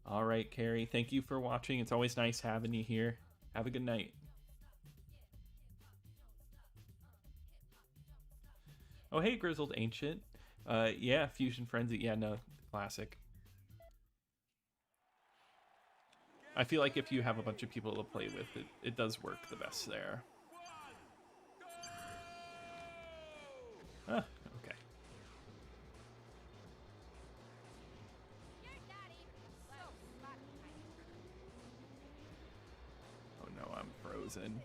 All right, Carrie, thank you for watching. It's always nice having you here. Have a good night. Oh, hey, Grizzled Ancient. Yeah, Fusion Frenzy. Yeah, no, classic. I feel like if you have a bunch of people to play with, it does work the best there. Ah, okay. Oh no, I'm frozen.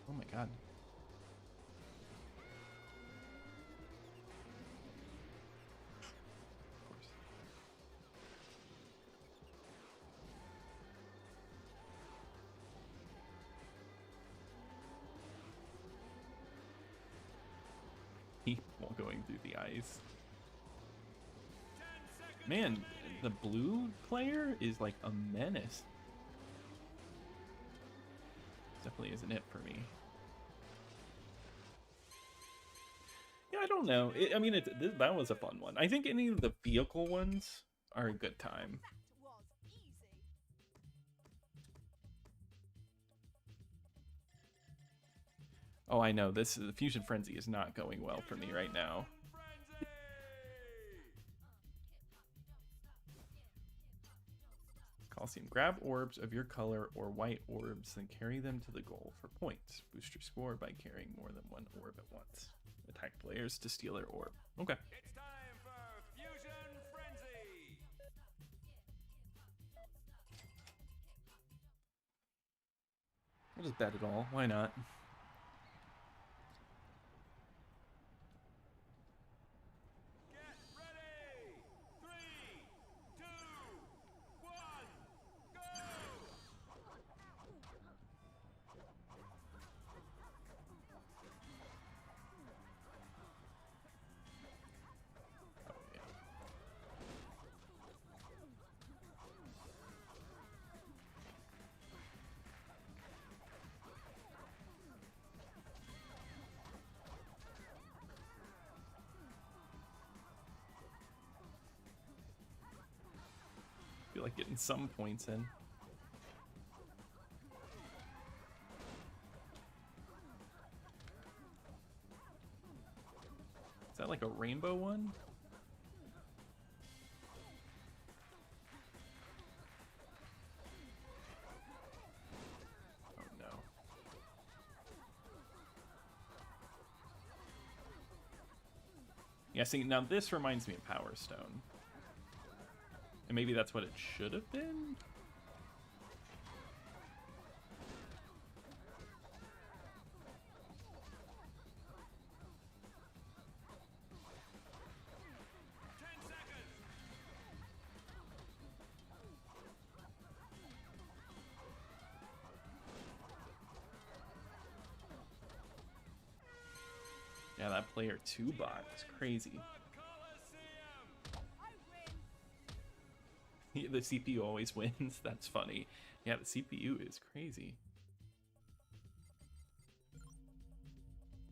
Oh my god. Of course. People going through the ice. Man, the blue player is like a menace. Definitely isn't it for me. Yeah, I don't know. I mean, that was a fun one. I think any of the vehicle ones are a good time. Oh, I know. The Fusion Frenzy is not going well for me right now. Coliseum. Grab orbs of your color or white orbs, then carry them to the goal for points. Boost your score by carrying more than one orb at once. Attack players to steal their orb. Okay. It's time for Fusion Frenzy! I'll just bet it all. Why not? Get ready! 3, 2, 1, go! Oh, yeah. I feel like getting some points in. Is that like a rainbow one? Oh no. Yeah, see, now this reminds me of Power Stone. And maybe that's what it should have been? that player 2 bot is crazy. The CPU always wins. That's funny. Yeah, the CPU is crazy.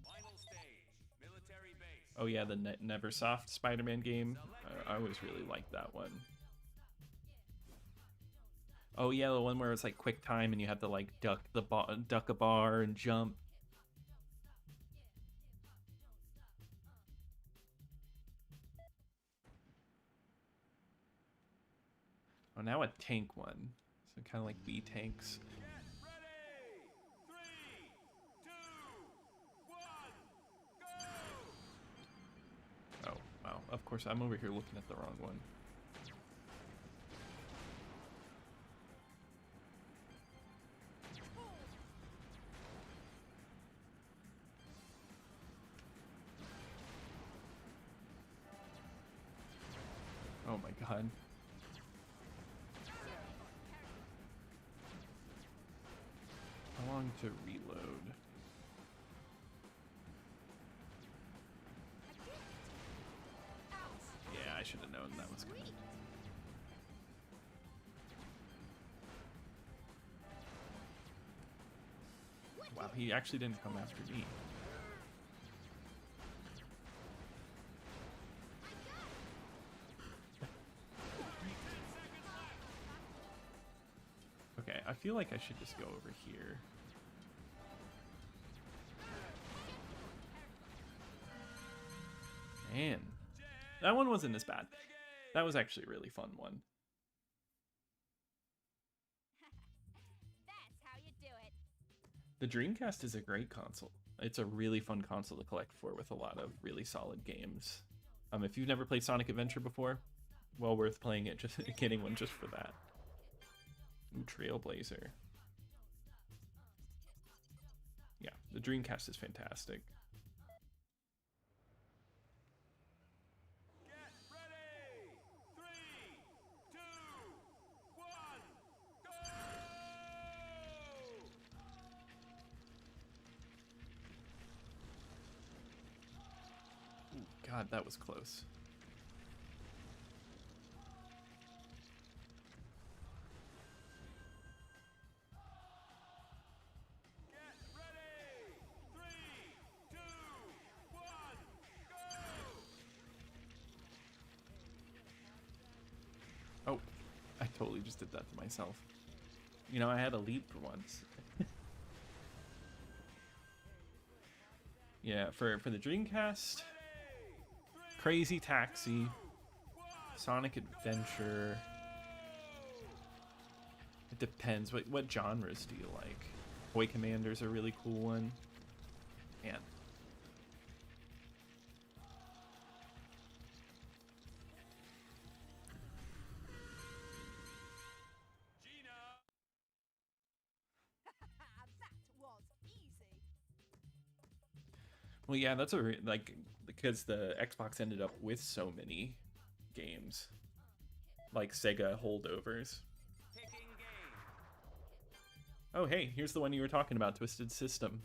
Final stage, military base. Oh yeah, the Neversoft Spider-Man game. I always really liked that one. Oh yeah, the one where it's like quick time and you have to like duck a bar and jump. Oh, now a tank one. So kind of like B tanks. Get ready! 3, 2, 1, go! Oh, wow. Of course, I'm over here looking at the wrong one. Oh my god. How long to reload? Yeah, I should have known that was coming. Wow, he actually didn't come after me. Okay, I feel like I should just go over here. Man, that one wasn't as bad. That was actually a really fun one. That's how you do it. The Dreamcast is a great console. It's a really fun console to collect for with a lot of really solid games. If you've never played Sonic Adventure before, well worth playing it, just getting one just for that. Ooh, Trailblazer. Yeah, the Dreamcast is fantastic. Get ready! 3, 2, 1, go! Ooh, God, that was close. Get ready! 3, 2, 1, go! Oh, I totally just did that to myself. You know, I had a lead for once. Yeah, for the Dreamcast, Crazy Taxi, Sonic Adventure. It depends. What genres do you like? Toy Commander's a really cool one. Man. Gina! That was easy. Well, yeah, that's like because the Xbox ended up with so many games, like Sega holdovers. Picking game. Oh, hey, here's the one you were talking about, Twisted System.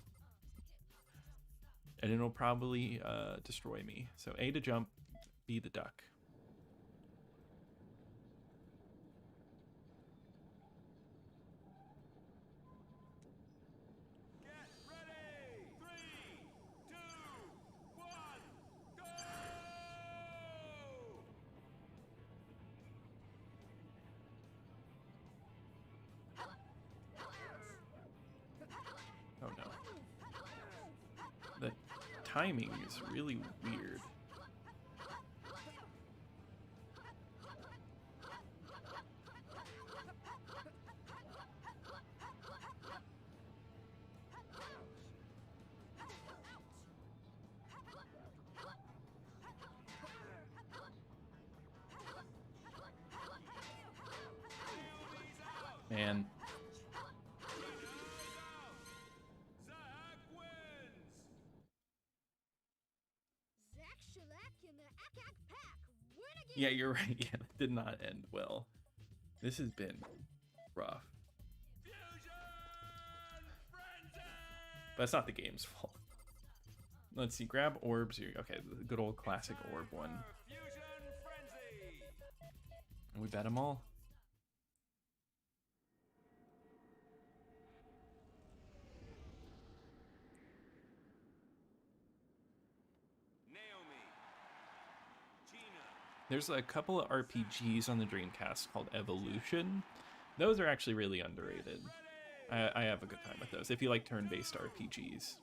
And it'll probably destroy me. So A to jump, B to duck. Get ready! 3, 2, 1, go! Oh no. The timing is really weird. Man. Zach wins! Zach Shellac in the Ack Pack. Win again. Yeah, you're right. Yeah, that did not end well. This has been rough. Fusion Frenzy! But it's not the game's fault. Let's see, grab orbs. Okay, the good old classic orb one. Fusion frenzy. And we bet them all. Naomi. Gina. There's a couple of RPGs on the Dreamcast called Evolution. Those are actually really underrated. I have a good time with those if you like turn-based RPGs.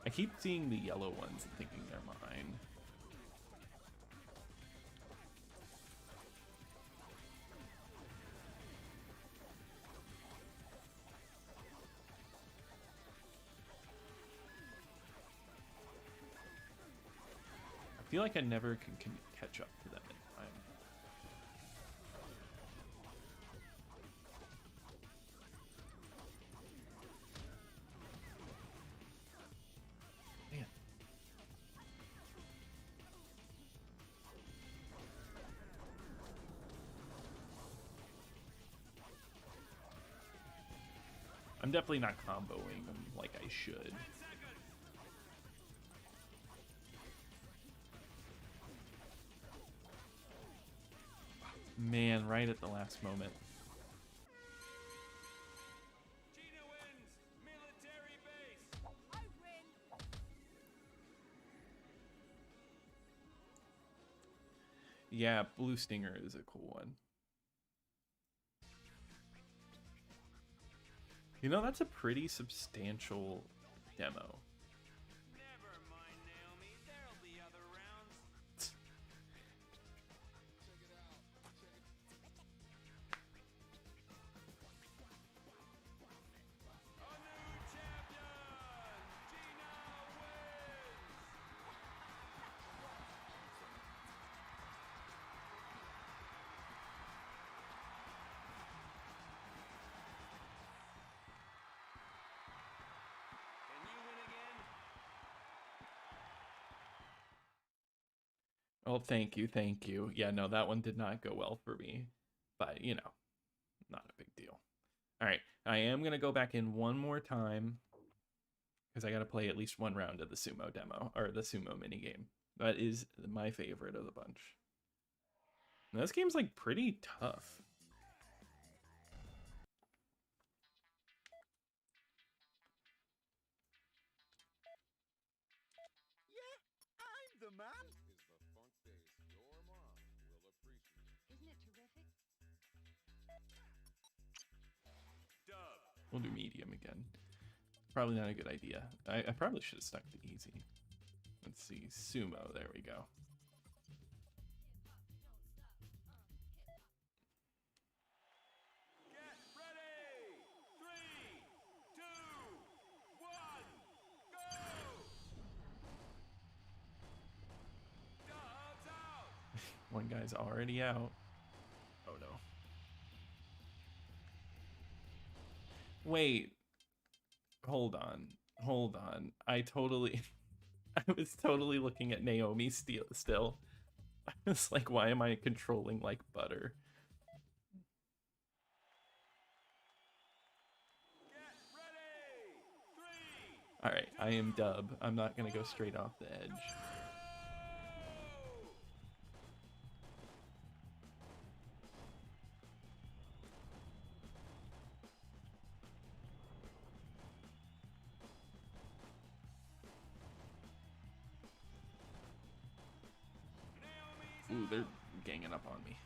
I keep seeing the yellow ones and thinking they're mine. I feel like I never can catch up to them in time. Man. I'm definitely not comboing them like I should. Man, right at the last moment. Gina wins. Military base. I win. Yeah, Blue Stinger is a cool one. You know, that's a pretty substantial demo. Never mind, Naomi. There'll be other rounds. A new champion. Gina wins. Can you win again? Oh, thank you, thank you. Yeah, no, that one did not go well for me. But, you know, not a big deal. All right, I am going to go back in one more time because I got to play at least one round of the sumo demo, or the sumo minigame. That is my favorite of the bunch. And this game's, like, pretty tough. I'm the man. Is the funk bass your mom will appreciate. Isn't it terrific? Dub. We'll do medium again. Probably not a good idea. I probably should have stuck to easy. Let's see, sumo, there we go. Get ready! 3, 2, 1, go! Dubs out! One guy's already out. Oh no. Wait. Hold on. Hold on. I was totally looking at Naomi still. I was like, why am I controlling like butter? Get ready! 3, Alright, I am dub. I'm not gonna go straight off the edge. Ooh, they're ganging up on me.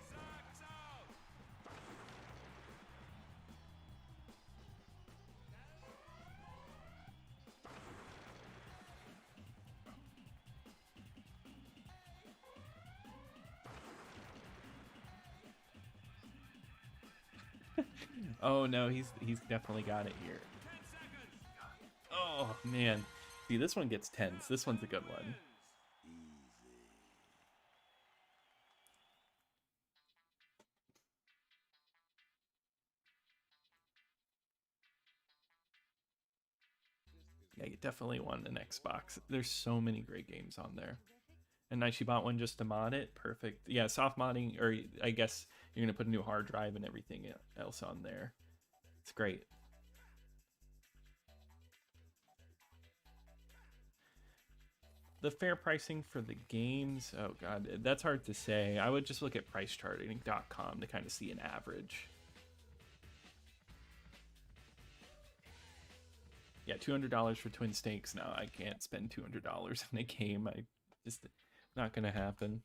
Sacks out! Oh no, he's definitely got it here. Oh man, see this one gets tense. This one's a good one. Yeah, you definitely want an Xbox. There's so many great games on there. And nice you bought one just to mod it. Perfect. Yeah, soft modding, or I guess you're gonna put a new hard drive and everything else on there. It's great. The fair pricing for the games, oh god, that's hard to say. I would just look at pricecharting.com to kind of see an average. Yeah, $200 for Twin Snakes. No, I can't spend $200 on a game. I just not gonna happen.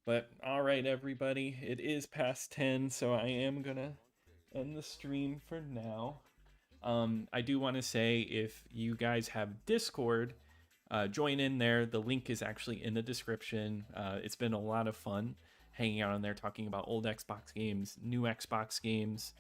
But all right, everybody, it is past 10, so I am gonna end the stream for now. I do want to say if you guys have Discord, join in there. The link is actually in the description. It's been a lot of fun hanging out on there, talking about old Xbox games, new Xbox games.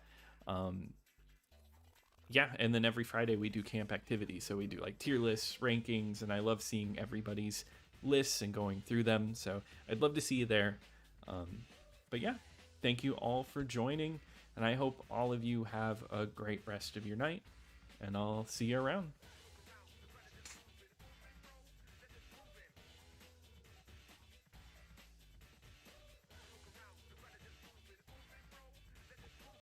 Yeah, and then every Friday we do camp activities. So we do like tier lists, rankings, and I love seeing everybody's lists and going through them. So I'd love to see you there. But yeah, thank you all for joining, and I hope all of you have a great rest of your night, and I'll see you around.